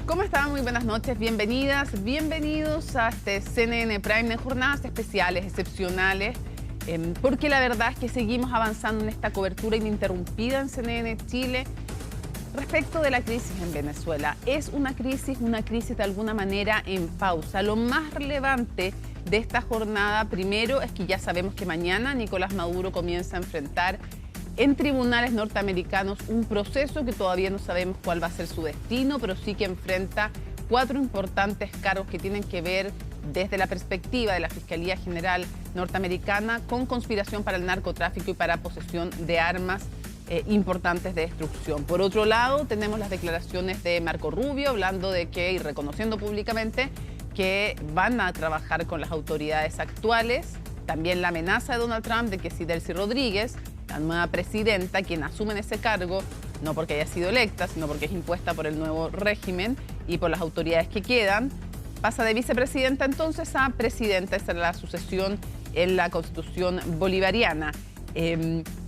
¿Cómo están? Muy buenas noches, bienvenidas, bienvenidos a este CNN Prime en jornadas especiales, excepcionales, porque la verdad es que seguimos avanzando en esta cobertura ininterrumpida en CNN Chile respecto de la crisis en Venezuela. Es una crisis de alguna manera en pausa. Lo más relevante de esta jornada, primero, es que ya sabemos que mañana Nicolás Maduro comienza a enfrentar en tribunales norteamericanos un proceso que todavía no sabemos cuál va a ser su destino, pero sí que enfrenta 4 importantes cargos que tienen que ver desde la perspectiva de la Fiscalía General norteamericana con conspiración para el narcotráfico y para posesión de armas importantes de destrucción. Por otro lado, tenemos las declaraciones de Marco Rubio hablando de que y reconociendo públicamente que van a trabajar con las autoridades actuales. También la amenaza de Donald Trump de que si Delcy Rodríguez, la nueva presidenta, quien asume en ese cargo, no porque haya sido electa, sino porque es impuesta por el nuevo régimen y por las autoridades que quedan, pasa de vicepresidenta entonces a presidenta. Esa era la sucesión en la Constitución bolivariana.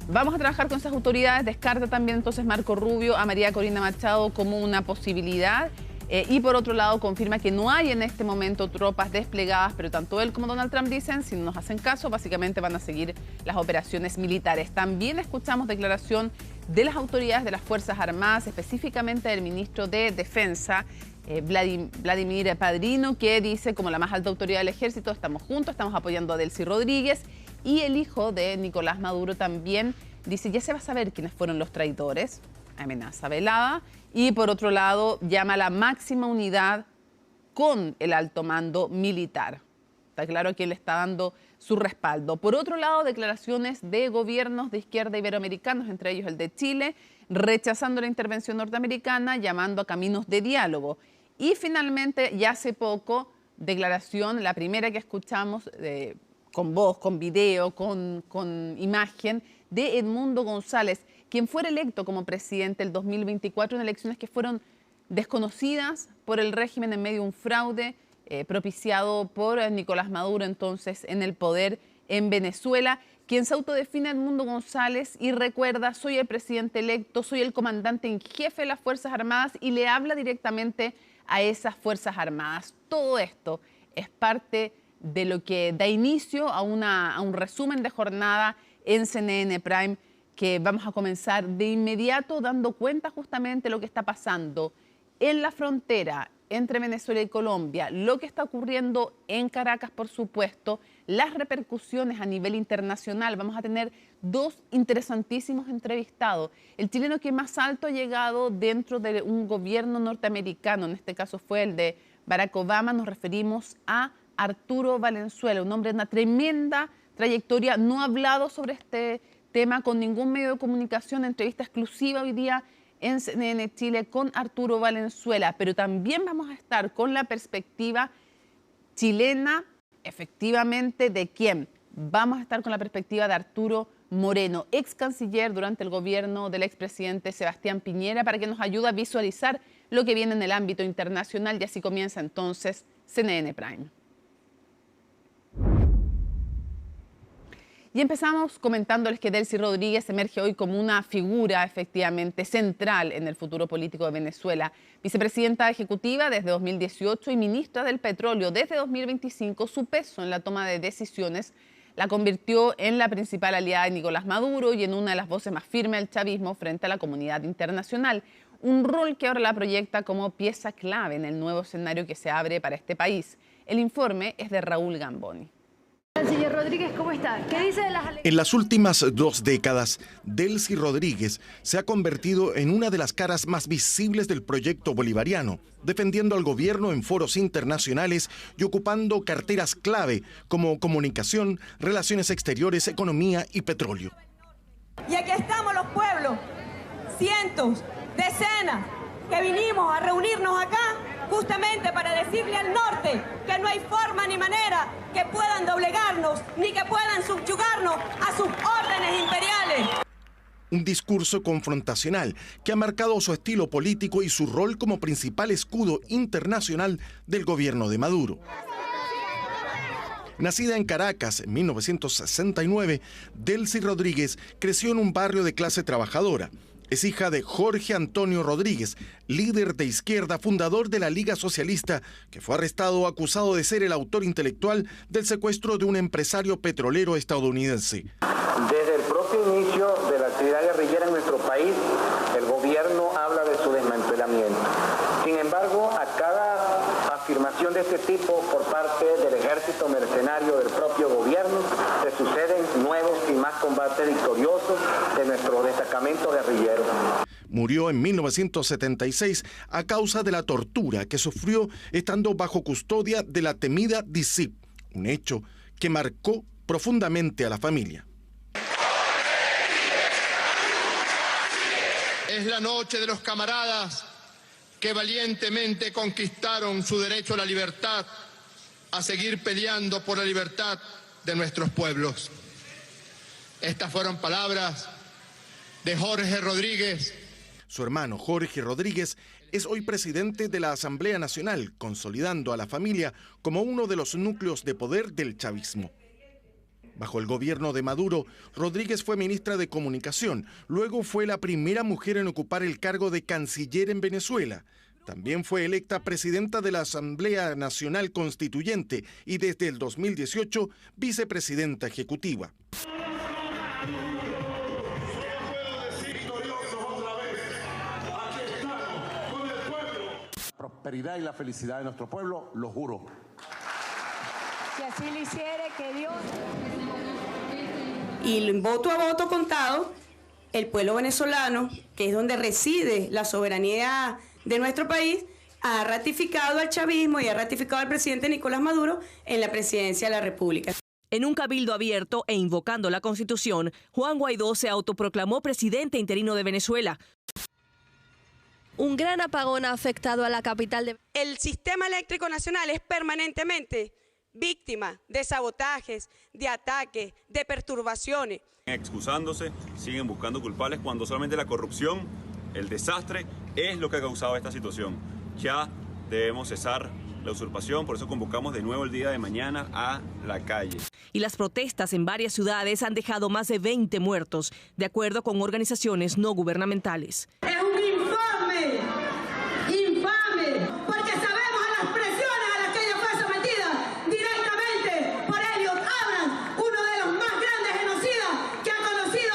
Vamos a trabajar con esas autoridades. Descarta también entonces Marco Rubio a María Corina Machado como una posibilidad. Y por otro lado confirma que no hay en este momento tropas desplegadas, pero tanto él como Donald Trump dicen, si no nos hacen caso, básicamente van a seguir las operaciones militares. También escuchamos declaración de las autoridades de las Fuerzas Armadas, específicamente del ministro de Defensa, Vladimir Padrino, que dice, como la más alta autoridad del ejército, estamos juntos, estamos apoyando a Delcy Rodríguez. Y el hijo de Nicolás Maduro también dice, ya se va a saber quiénes fueron los traidores, amenaza velada. Y por otro lado, llama a la máxima unidad con el alto mando militar. Está claro que él está dando su respaldo. Por otro lado, declaraciones de gobiernos de izquierda iberoamericanos, entre ellos el de Chile, rechazando la intervención norteamericana, llamando a caminos de diálogo. Y finalmente, ya hace poco, declaración, la primera que escuchamos, con voz, con video, con imagen, de Edmundo González, quien fuera electo como presidente el 2024 en elecciones que fueron desconocidas por el régimen en medio de un fraude propiciado por Nicolás Maduro, entonces en el poder en Venezuela, quien se autodefine Edmundo González y recuerda, soy el presidente electo, soy el comandante en jefe de las Fuerzas Armadas, y le habla directamente a esas Fuerzas Armadas. Todo esto es parte de lo que da inicio a un resumen de jornada en CNN Prime, que vamos a comenzar de inmediato dando cuenta justamente de lo que está pasando en la frontera entre Venezuela y Colombia, lo que está ocurriendo en Caracas, por supuesto, las repercusiones a nivel internacional. Vamos a tener 2 interesantísimos entrevistados. El chileno que más alto ha llegado dentro de un gobierno norteamericano, en este caso fue el de Barack Obama, nos referimos a Arturo Valenzuela, un hombre de una tremenda trayectoria, no ha hablado sobre este tema con ningún medio de comunicación, entrevista exclusiva hoy día en CNN Chile con Arturo Valenzuela, pero también vamos a estar con la perspectiva chilena, efectivamente, ¿de quién? Vamos a estar con la perspectiva de Arturo Moreno, ex canciller durante el gobierno del expresidente Sebastián Piñera, para que nos ayude a visualizar lo que viene en el ámbito internacional, y así comienza entonces CNN Prime. Y empezamos comentándoles que Delcy Rodríguez emerge hoy como una figura efectivamente central en el futuro político de Venezuela. Vicepresidenta ejecutiva desde 2018 y ministra del Petróleo desde 2025, su peso en la toma de decisiones la convirtió en la principal aliada de Nicolás Maduro y en una de las voces más firmes del chavismo frente a la comunidad internacional. Un rol que ahora la proyecta como pieza clave en el nuevo escenario que se abre para este país. El informe es de Raúl Gamboni. Señor Rodríguez, ¿cómo está? ¿Qué dice de las elecciones? En las últimas 2 décadas, Delcy Rodríguez se ha convertido en una de las caras más visibles del proyecto bolivariano, defendiendo al gobierno en foros internacionales y ocupando carteras clave como comunicación, relaciones exteriores, economía y petróleo. Y aquí estamos los pueblos, cientos, decenas, que vinimos a reunirnos acá justamente para decirle al norte que no hay forma ni manera que puedan doblegarnos ni que puedan subyugarnos a sus órdenes imperiales. Un discurso confrontacional que ha marcado su estilo político y su rol como principal escudo internacional del gobierno de Maduro. Nacida en Caracas en 1969, Delcy Rodríguez creció en un barrio de clase trabajadora. Es hija de Jorge Antonio Rodríguez, líder de izquierda, fundador de la Liga Socialista, que fue arrestado acusado de ser el autor intelectual del secuestro de un empresario petrolero estadounidense. Desde el propio inicio de la actividad guerrillera en nuestro país, el gobierno habla de su desmantelamiento. Sin embargo, a cada afirmación de este tipo por parte del ejército mercenario del propio gobierno, se suceden nuevos y más combates victoriosos de nuestro destacamento guerrillero. Murió en 1976 a causa de la tortura que sufrió estando bajo custodia de la temida DICIP, un hecho que marcó profundamente a la familia. Es la noche de los camaradas que valientemente conquistaron su derecho a la libertad, a seguir peleando por la libertad de nuestros pueblos. Estas fueron palabras de Jorge Rodríguez. Su hermano Jorge Rodríguez es hoy presidente de la Asamblea Nacional, consolidando a la familia como uno de los núcleos de poder del chavismo. Bajo el gobierno de Maduro, Rodríguez fue ministra de Comunicación. Luego fue la primera mujer en ocupar el cargo de canciller en Venezuela. También fue electa presidenta de la Asamblea Nacional Constituyente y desde el 2018 vicepresidenta ejecutiva. Prosperidad y la felicidad de nuestro pueblo, lo juro. Si así lo hiciere, que Dios... Y voto a voto contado, el pueblo venezolano, que es donde reside la soberanía de nuestro país, ha ratificado al chavismo y ha ratificado al presidente Nicolás Maduro en la presidencia de la República. En un cabildo abierto e invocando la Constitución, Juan Guaidó se autoproclamó presidente interino de Venezuela. Un gran apagón ha afectado a la capital de... El sistema eléctrico nacional es permanentemente víctima de sabotajes, de ataques, de perturbaciones. Excusándose, siguen buscando culpables cuando solamente la corrupción, el desastre, es lo que ha causado esta situación. Ya debemos cesar la usurpación, por eso convocamos de nuevo el día de mañana a la calle. Y las protestas en varias ciudades han dejado más de 20 muertos, de acuerdo con organizaciones no gubernamentales. Es un infame, porque sabemos a las presiones a las que ella fue sometida directamente por Elliot Abrams, uno de los más grandes genocidas que ha conocido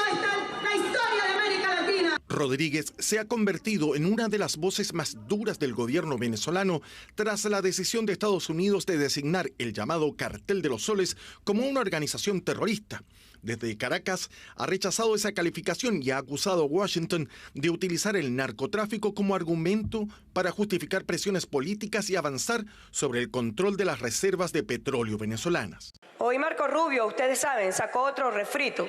la historia de América Latina. Rodríguez se ha convertido en una de las voces más duras del gobierno venezolano tras la decisión de Estados Unidos de designar el llamado Cartel de los Soles como una organización terrorista. Desde Caracas ha rechazado esa calificación y ha acusado a Washington de utilizar el narcotráfico como argumento para justificar presiones políticas y avanzar sobre el control de las reservas de petróleo venezolanas. Hoy Marco Rubio, ustedes saben, sacó otro refrito,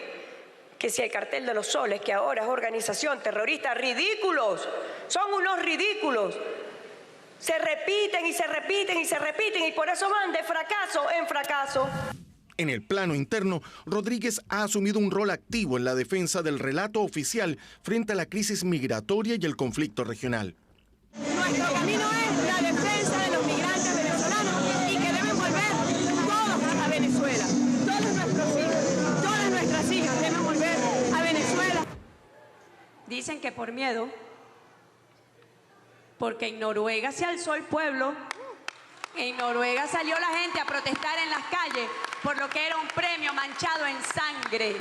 que si el Cartel de los Soles, que ahora es organización terrorista, ridículos, son unos ridículos. Se repiten y se repiten y se repiten y por eso van de fracaso en fracaso. En el plano interno, Rodríguez ha asumido un rol activo en la defensa del relato oficial frente a la crisis migratoria y el conflicto regional. Nuestro camino es la defensa de los migrantes venezolanos y que deben volver todos a Venezuela. Todos nuestros hijos, todas nuestras hijas deben volver a Venezuela. Dicen que por miedo, porque en Noruega se alzó el pueblo, en Noruega salió la gente a protestar en las calles por lo que era un premio manchado en sangre.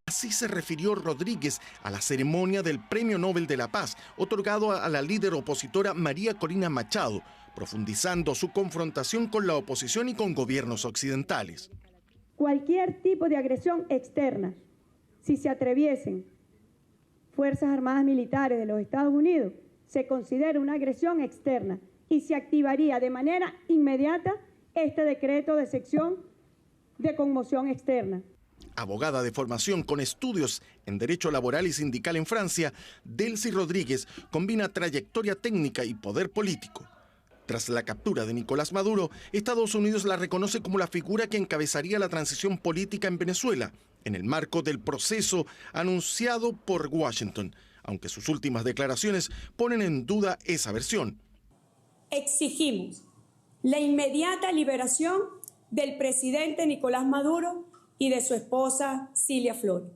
Así se refirió Rodríguez a la ceremonia del Premio Nobel de la Paz, otorgado a la líder opositora María Corina Machado, profundizando su confrontación con la oposición y con gobiernos occidentales. Cualquier tipo de agresión externa, si se atreviesen Fuerzas Armadas Militares de los Estados Unidos, se considera una agresión externa y se activaría de manera inmediata este decreto de sección de conmoción externa. Abogada de formación con estudios en Derecho Laboral y Sindical en Francia, Delcy Rodríguez combina trayectoria técnica y poder político. Tras la captura de Nicolás Maduro, Estados Unidos la reconoce como la figura que encabezaría la transición política en Venezuela, en el marco del proceso anunciado por Washington, aunque sus últimas declaraciones ponen en duda esa versión. Exigimos la inmediata liberación del presidente Nicolás Maduro y de su esposa Cilia Flores.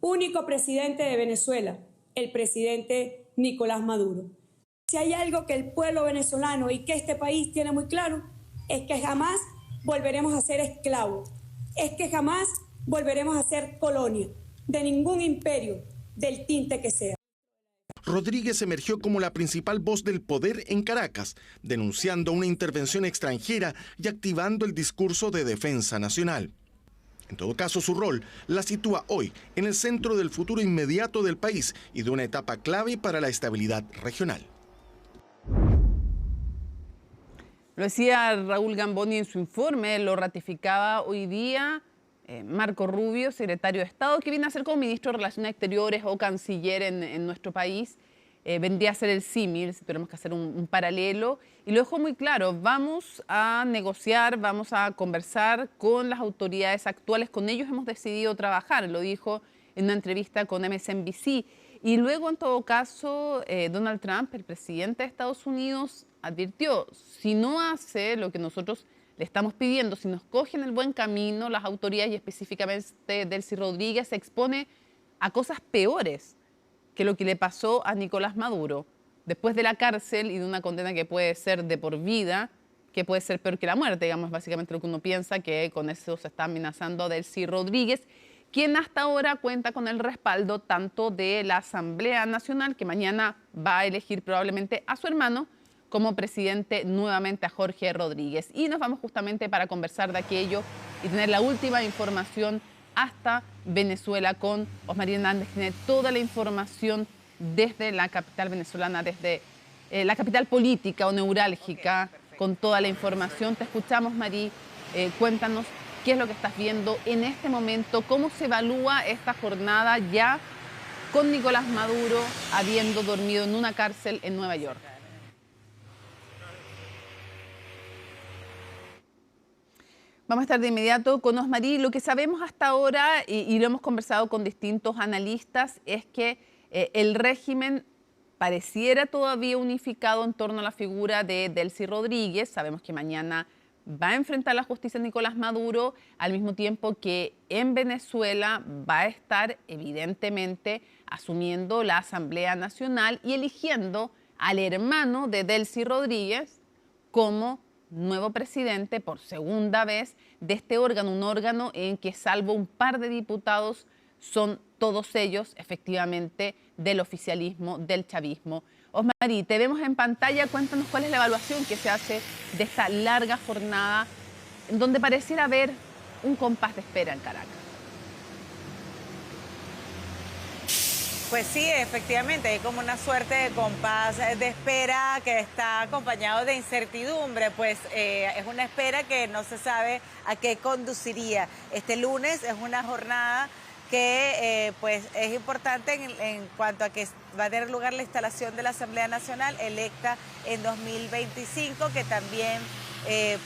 único presidente de Venezuela, el presidente Nicolás Maduro. Si hay algo que el pueblo venezolano y que este país tiene muy claro, es que jamás volveremos a ser esclavos, es que jamás volveremos a ser colonia de ningún imperio, del tinte que sea. Rodríguez emergió como la principal voz del poder en Caracas, denunciando una intervención extranjera y activando el discurso de defensa nacional. En todo caso, su rol la sitúa hoy en el centro del futuro inmediato del país y de una etapa clave para la estabilidad regional. Lo decía Raúl Gamboni en su informe, lo ratificaba hoy día Marco Rubio, secretario de Estado, que viene a ser como ministro de Relaciones Exteriores o canciller en nuestro país. Vendría a ser el símil, si tuviéramos que hacer un paralelo, y lo dejó muy claro: vamos a negociar, vamos a conversar con las autoridades actuales, con ellos hemos decidido trabajar, lo dijo en una entrevista con MSNBC. Y luego, en todo caso, Donald Trump, el presidente de Estados Unidos, advirtió: si no hace lo que nosotros le estamos pidiendo, si nos cogen el buen camino, las autoridades y específicamente Delcy Rodríguez se expone a cosas peores que lo que le pasó a Nicolás Maduro, después de la cárcel y de una condena que puede ser de por vida, que puede ser peor que la muerte, digamos, básicamente lo que uno piensa, que con eso se está amenazando a Delcy Rodríguez, quien hasta ahora cuenta con el respaldo tanto de la Asamblea Nacional, que mañana va a elegir probablemente a su hermano como presidente nuevamente, a Jorge Rodríguez. Y nos vamos justamente para conversar de aquello y tener la última información hasta Venezuela con Osmarie Hernández, que tiene toda la información desde la capital venezolana, desde la capital política o neurálgica, con toda la información. Te escuchamos, Marí. Cuéntanos qué es lo que estás viendo en este momento, cómo se evalúa esta jornada ya con Nicolás Maduro habiendo dormido en una cárcel en Nueva York. Vamos a estar de inmediato con Osmarie. Lo que sabemos hasta ahora, y lo hemos conversado con distintos analistas, es que el régimen pareciera todavía unificado en torno a la figura de Delcy Rodríguez. Sabemos que mañana va a enfrentar la justicia Nicolás Maduro, al mismo tiempo que en Venezuela va a estar evidentemente asumiendo la Asamblea Nacional y eligiendo al hermano de Delcy Rodríguez como nuevo presidente por segunda vez de este órgano, un órgano en que, salvo un par de diputados, son todos ellos efectivamente del oficialismo, del chavismo. Osmarie, te vemos en pantalla, cuéntanos cuál es la evaluación que se hace de esta larga jornada en donde pareciera haber un compás de espera en Caracas. Pues sí, efectivamente, hay como una suerte de compás de espera que está acompañado de incertidumbre, pues es una espera que no se sabe a qué conduciría. Este lunes es una jornada que pues es importante en cuanto a que va a tener lugar la instalación de la Asamblea Nacional electa en 2025, que también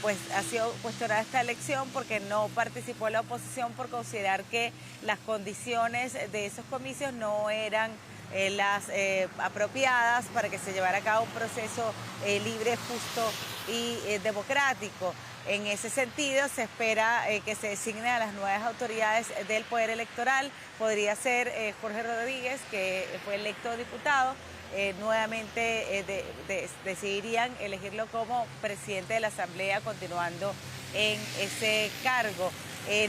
pues ha sido cuestionada esta elección porque no participó la oposición por considerar que las condiciones de esos comicios no eran las apropiadas para que se llevara a cabo un proceso libre, justo y democrático. En ese sentido, se espera que se designen a las nuevas autoridades del Poder Electoral. Podría ser Jorge Rodríguez, que fue electo diputado. Nuevamente decidirían elegirlo como presidente de la Asamblea, continuando en ese cargo.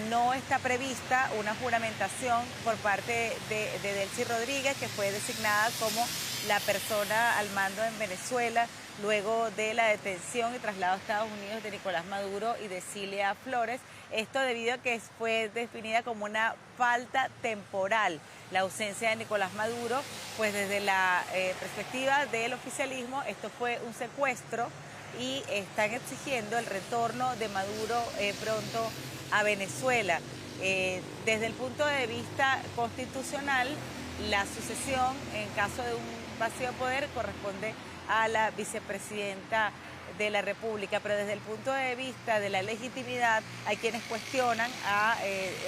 No está prevista una juramentación por parte de Delcy Rodríguez, que fue designada como la persona al mando en Venezuela luego de la detención y traslado a Estados Unidos de Nicolás Maduro y de Cilia Flores. Esto debido a que fue definida como una falta temporal la ausencia de Nicolás Maduro, pues desde la perspectiva del oficialismo esto fue un secuestro y están exigiendo el retorno de Maduro pronto a Venezuela. Desde el punto de vista constitucional, la sucesión en caso de un vacío de poder corresponde a la vicepresidenta de la República, pero desde el punto de vista de la legitimidad hay quienes cuestionan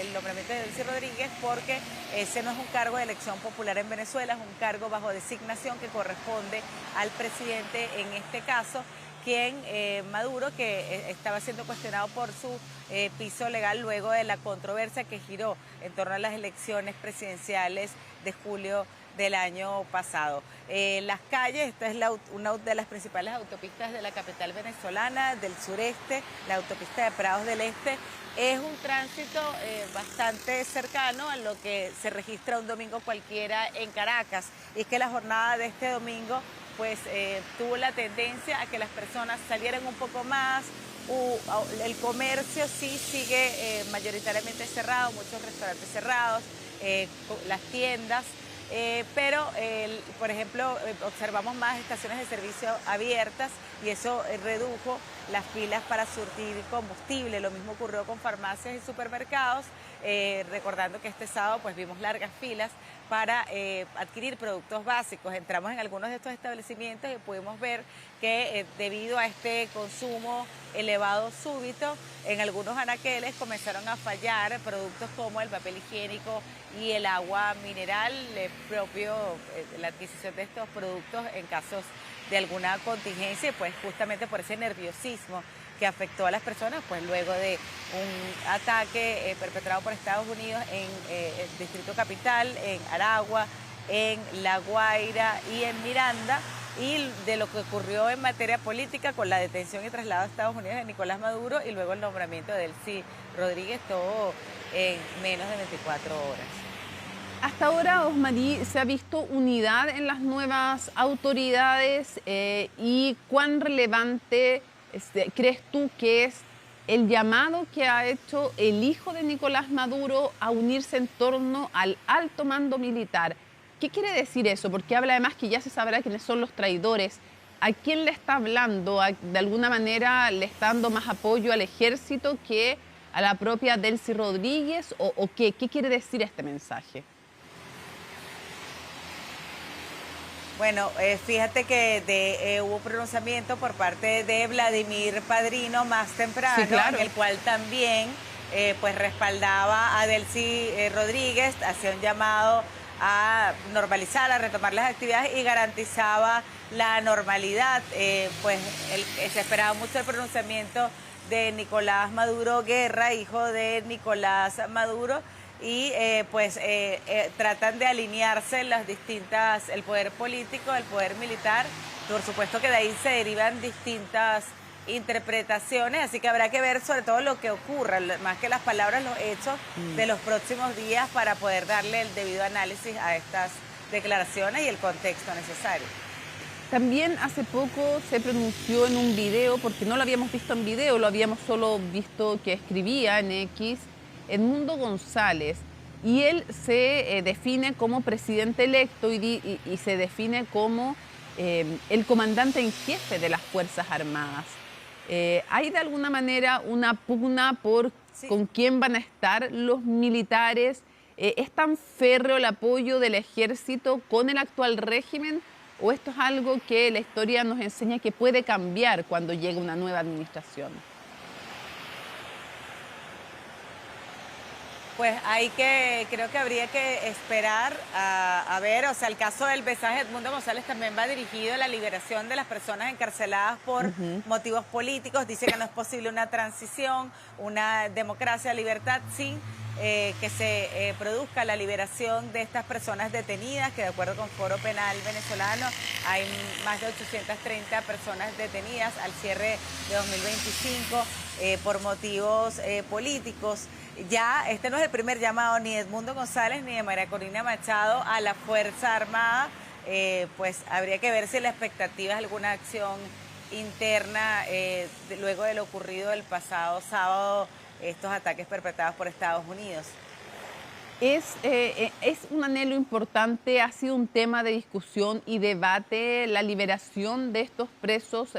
el nombramiento de Delcy Rodríguez porque ese no es un cargo de elección popular en Venezuela, es un cargo bajo designación que corresponde al presidente en este caso, quien Maduro, que estaba siendo cuestionado por su piso legal luego de la controversia que giró en torno a las elecciones presidenciales de julio del año pasado. Las calles, esta es una de las principales autopistas de la capital venezolana, del sureste, la autopista de Prados del Este, es un tránsito bastante cercano a lo que se registra un domingo cualquiera en Caracas. Y es que la jornada de este domingo pues tuvo la tendencia a que las personas salieran un poco más. El comercio sí sigue mayoritariamente cerrado, muchos restaurantes cerrados, las tiendas. Pero, por ejemplo, observamos más estaciones de servicio abiertas y eso redujo las filas para surtir combustible. Lo mismo ocurrió con farmacias y supermercados, recordando que este sábado pues vimos largas filas para adquirir productos básicos. Entramos en algunos de estos establecimientos y pudimos ver que debido a este consumo elevado súbito, en algunos anaqueles comenzaron a fallar productos como el papel higiénico y el agua mineral, la adquisición de estos productos en casos de alguna contingencia, pues justamente por ese nerviosismo que afectó a las personas, pues luego de un ataque perpetrado por Estados Unidos en el Distrito Capital, en Aragua, en La Guaira y en Miranda, y de lo que ocurrió en materia política con la detención y traslado a Estados Unidos de Nicolás Maduro y luego el nombramiento de Delcy Rodríguez, todo en menos de 24 horas. Hasta ahora, Osmarí, ¿se ha visto unidad en las nuevas autoridades y cuán relevante crees tú que es el llamado que ha hecho el hijo de Nicolás Maduro a unirse en torno al alto mando militar? ¿Qué quiere decir eso? Porque habla además que ya se sabrá quiénes son los traidores. ¿A quién le está hablando? ¿De alguna manera le está dando más apoyo al ejército que a la propia Delcy Rodríguez? ¿O qué? ¿Qué quiere decir este mensaje? Bueno, fíjate que hubo pronunciamiento por parte de Vladimir Padrino más temprano, sí, claro, en el cual también pues respaldaba a Delcy Rodríguez, hacía un llamado a normalizar, a retomar las actividades y garantizaba la normalidad. Pues se esperaba mucho el pronunciamiento de Nicolás Maduro Guerra, hijo de Nicolás Maduro, y tratan de alinearse las distintas, el poder político, el poder militar. Por supuesto que de ahí se derivan distintas interpretaciones, así que habrá que ver sobre todo lo que ocurra, más que las palabras, los hechos de los próximos días para poder darle el debido análisis a estas declaraciones y el contexto necesario. También hace poco se pronunció en un video, porque no lo habíamos visto en video, lo habíamos solo visto que escribía en X, Edmundo González, y él se define como presidente electo y se define como el comandante en jefe de las Fuerzas Armadas. ¿Hay de alguna manera una pugna por con quién van a estar los militares? ¿Es tan férreo el apoyo del ejército con el actual régimen? ¿O esto es algo que la historia nos enseña que puede cambiar cuando llegue una nueva administración? Pues creo que habría que esperar a ver, o sea, el caso del besaje de Edmundo González también va dirigido a la liberación de las personas encarceladas por motivos políticos. Dice que no es posible una transición, una democracia, libertad, sin que se produzca la liberación de estas personas detenidas, que de acuerdo con Foro Penal venezolano hay más de 830 personas detenidas al cierre de 2025 por motivos políticos. Ya este no es el primer llamado ni de Edmundo González ni de María Corina Machado a la Fuerza Armada, pues habría que ver si la expectativa es alguna acción interna luego de lo ocurrido el pasado sábado, estos ataques perpetrados por Estados Unidos. Es un anhelo importante, ha sido un tema de discusión y debate la liberación de estos presos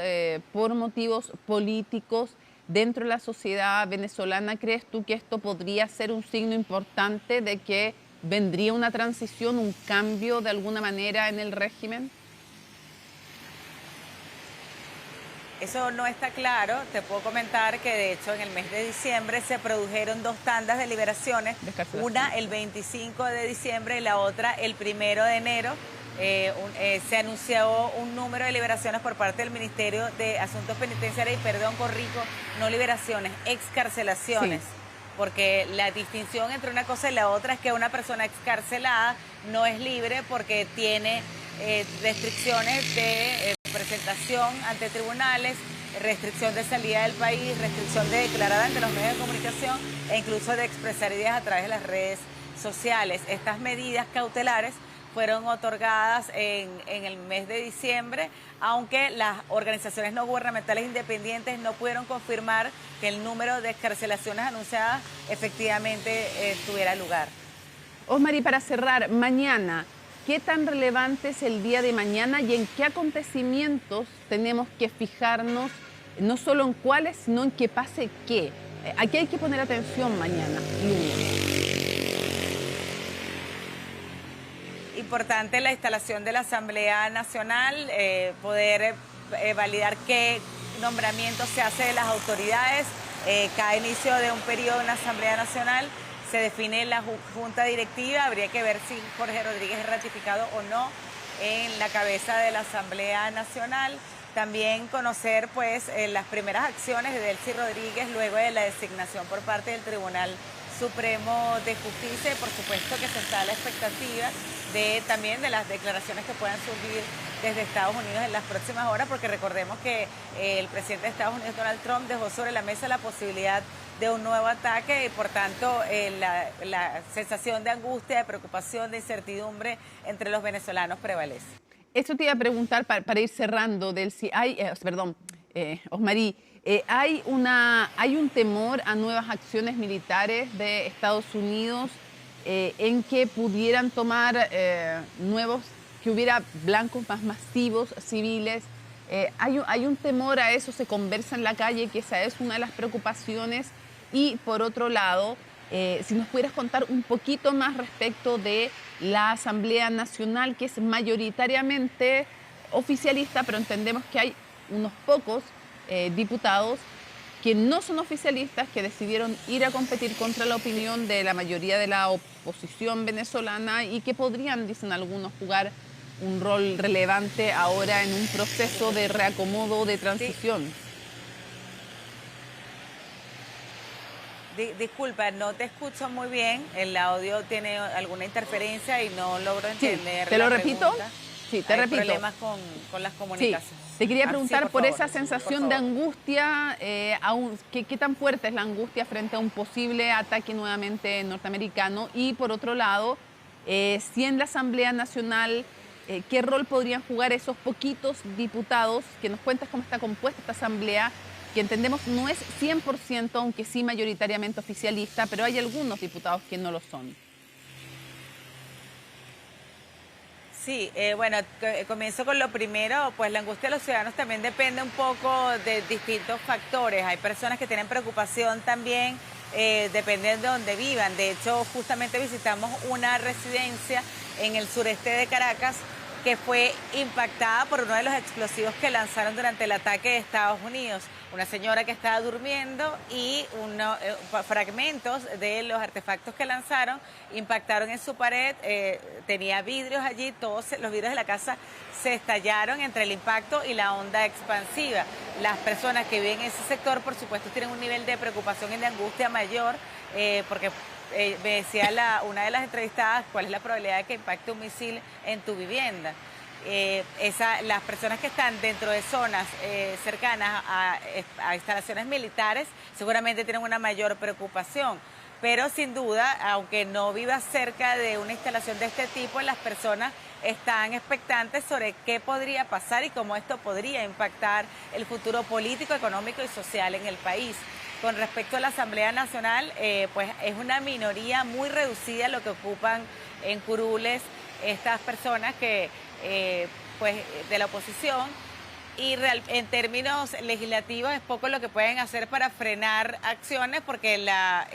por motivos políticos dentro de la sociedad venezolana. ¿Crees tú que esto podría ser un signo importante de que vendría una transición, un cambio de alguna manera en el régimen? Eso no está claro. Te puedo comentar que de hecho en el mes de diciembre se produjeron 2 tandas de liberaciones, una el 25 de diciembre y la otra el 1 de enero. se anunció un número de liberaciones por parte del Ministerio de Asuntos Penitenciarios, y perdón, corrijo, no liberaciones, excarcelaciones. Sí. Porque la distinción entre una cosa y la otra es que una persona excarcelada no es libre porque tiene restricciones de presentación ante tribunales, restricción de salida del país, restricción de declarar ante los medios de comunicación e incluso de expresar ideas a través de las redes sociales. Estas medidas cautelares fueron otorgadas en el mes de diciembre, aunque las organizaciones no gubernamentales independientes no pudieron confirmar que el número de excarcelaciones anunciadas efectivamente tuviera lugar. Osmary, para cerrar, mañana, ¿qué tan relevante es el día de mañana y en qué acontecimientos tenemos que fijarnos, no solo en cuáles, sino en que pase qué? Aquí hay que poner atención mañana, lunes. Importante la instalación de la Asamblea Nacional, poder validar qué nombramiento se hace de las autoridades. Cada inicio de un periodo en la Asamblea Nacional se define la Junta Directiva. Habría que ver si Jorge Rodríguez es ratificado o no en la cabeza de la Asamblea Nacional. También conocer pues las primeras acciones de Delcy Rodríguez luego de la designación por parte del Tribunal Supremo de Justicia, y por supuesto que se está a la expectativa también de las declaraciones que puedan surgir desde Estados Unidos en las próximas horas, porque recordemos que el presidente de Estados Unidos, Donald Trump, dejó sobre la mesa la posibilidad de un nuevo ataque, y por tanto la sensación de angustia, de preocupación, de incertidumbre entre los venezolanos prevalece. Eso te iba a preguntar para ir cerrando, Delcy. Osmary, ¿hay un temor a nuevas acciones militares de Estados Unidos en que pudieran tomar que hubiera blancos más masivos, civiles? ¿Hay un temor a eso? ¿Se conversa en la calle que esa es una de las preocupaciones? Y por otro lado, si nos pudieras contar un poquito más respecto de la Asamblea Nacional, que es mayoritariamente oficialista, pero entendemos que hay unos pocos diputados que no son oficialistas, que decidieron ir a competir contra la opinión de la mayoría de la oposición venezolana y que podrían, dicen algunos, jugar un rol relevante ahora en un proceso de reacomodo, de transición. Sí. Disculpa, no te escucho muy bien, el audio tiene alguna interferencia y no logro entender. Sí. ¿Te lo repito? Pregunta. Sí, te repito. Hay problemas con las comunicaciones. Sí. Te quería preguntar por favor, esa sensación de angustia, ¿qué tan fuerte es la angustia frente a un posible ataque nuevamente norteamericano? Y por otro lado, si en la Asamblea Nacional, ¿qué rol podrían jugar esos poquitos diputados? Que nos cuentas cómo está compuesta esta Asamblea, que entendemos no es 100%, aunque sí mayoritariamente oficialista, pero hay algunos diputados que no lo son. Sí, bueno, comienzo con lo primero, pues la angustia de los ciudadanos también depende un poco de distintos factores. Hay personas que tienen preocupación también, dependiendo de donde vivan. De hecho, justamente visitamos una residencia en el sureste de Caracas que fue impactada por uno de los explosivos que lanzaron durante el ataque de Estados Unidos. Una señora que estaba durmiendo y fragmentos de los artefactos que lanzaron impactaron en su pared, tenía vidrios allí, todos los vidrios de la casa se estallaron entre el impacto y la onda expansiva. Las personas que viven en ese sector, por supuesto, tienen un nivel de preocupación y de angustia mayor, porque me decía una de las entrevistadas, ¿cuál es la probabilidad de que impacte un misil en tu vivienda? Las personas que están dentro de zonas cercanas a instalaciones militares seguramente tienen una mayor preocupación, pero sin duda, aunque no vivas cerca de una instalación de este tipo, las personas están expectantes sobre qué podría pasar y cómo esto podría impactar el futuro político, económico y social en el país. Con respecto a la Asamblea Nacional, pues es una minoría muy reducida lo que ocupan en curules estas personas que pues de la oposición, y en términos legislativos es poco lo que pueden hacer para frenar acciones, porque la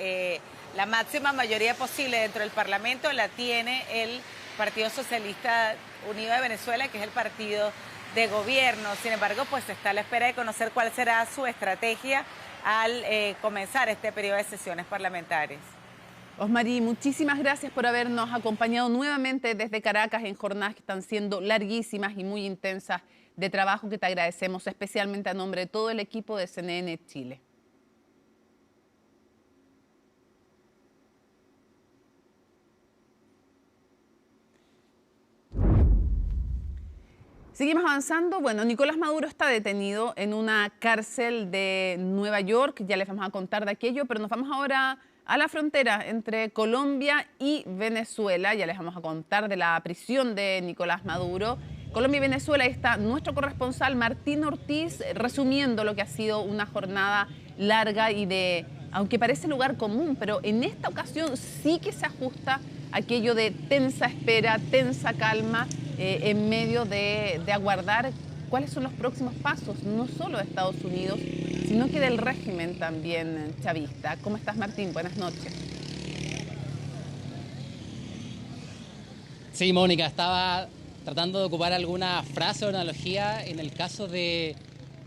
máxima mayoría posible dentro del Parlamento la tiene el Partido Socialista Unido de Venezuela, que es el partido de gobierno. Sin embargo, pues está a la espera de conocer cuál será su estrategia al comenzar este periodo de sesiones parlamentarias. Osmari, muchísimas gracias por habernos acompañado nuevamente desde Caracas en jornadas que están siendo larguísimas y muy intensas de trabajo, que te agradecemos especialmente a nombre de todo el equipo de CNN Chile. Seguimos avanzando. Bueno, Nicolás Maduro está detenido en una cárcel de Nueva York. Ya les vamos a contar de aquello, pero nos vamos ahora a la frontera entre Colombia y Venezuela. Ya les vamos a contar de la prisión de Nicolás Maduro. Colombia y Venezuela, ahí está nuestro corresponsal Martín Ortiz resumiendo lo que ha sido una jornada larga y de, aunque parece lugar común, pero en esta ocasión sí que se ajusta aquello de tensa espera, tensa calma, en medio de aguardar cuáles son los próximos pasos, no solo de Estados Unidos, sino que del régimen también chavista. ¿Cómo estás, Martín? Buenas noches. Sí, Mónica, estaba tratando de ocupar alguna frase o analogía en el caso de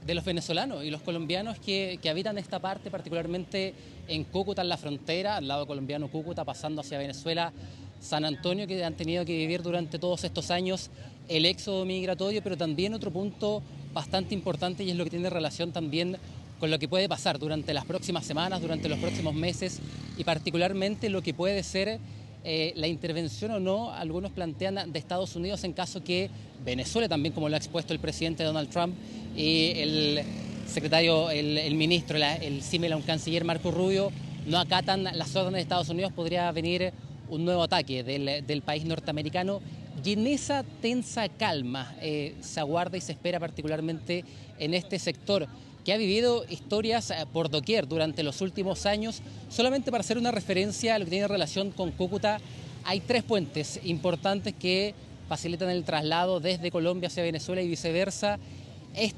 los venezolanos y los colombianos que habitan esta parte, particularmente en Cúcuta, en la frontera, al lado colombiano Cúcuta, pasando hacia Venezuela, San Antonio, que han tenido que vivir durante todos estos años el éxodo migratorio, pero también otro punto bastante importante, y es lo que tiene relación también con lo que puede pasar durante las próximas semanas, durante los próximos meses, y particularmente lo que puede ser la intervención o no, algunos plantean, de Estados Unidos en caso que Venezuela, también como lo ha expuesto el presidente Donald Trump y el secretario, el ministro, el símil a un canciller Marco Rubio, no acatan las órdenes de Estados Unidos, podría venir un nuevo ataque del país norteamericano. Y en esa tensa calma se aguarda y se espera particularmente en este sector que ha vivido historias por doquier durante los últimos años. Solamente para hacer una referencia a lo que tiene relación con Cúcuta, hay 3 puentes importantes que facilitan el traslado desde Colombia hacia Venezuela y viceversa.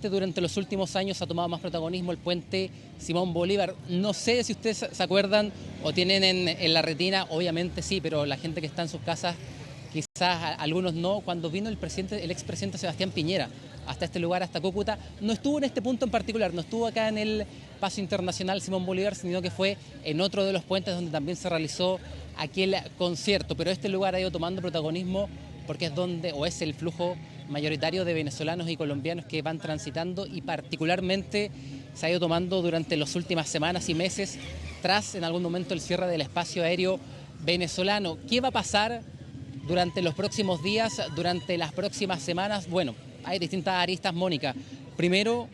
Durante los últimos años ha tomado más protagonismo el puente Simón Bolívar. No sé si ustedes se acuerdan o tienen en la retina, obviamente sí, pero la gente que está en sus casas, quizás algunos no. Cuando vino el expresidente Sebastián Piñera hasta este lugar, hasta Cúcuta, no estuvo en este punto en particular, no estuvo acá en el Paso Internacional Simón Bolívar, sino que fue en otro de los puentes donde también se realizó aquel concierto. Pero este lugar ha ido tomando protagonismo porque es donde, o es el flujo mayoritario de venezolanos y colombianos que van transitando, y particularmente se ha ido tomando durante las últimas semanas y meses, tras en algún momento el cierre del espacio aéreo venezolano. ¿Qué va a pasar durante los próximos días, durante las próximas semanas? Bueno, hay distintas aristas, Mónica. Primero,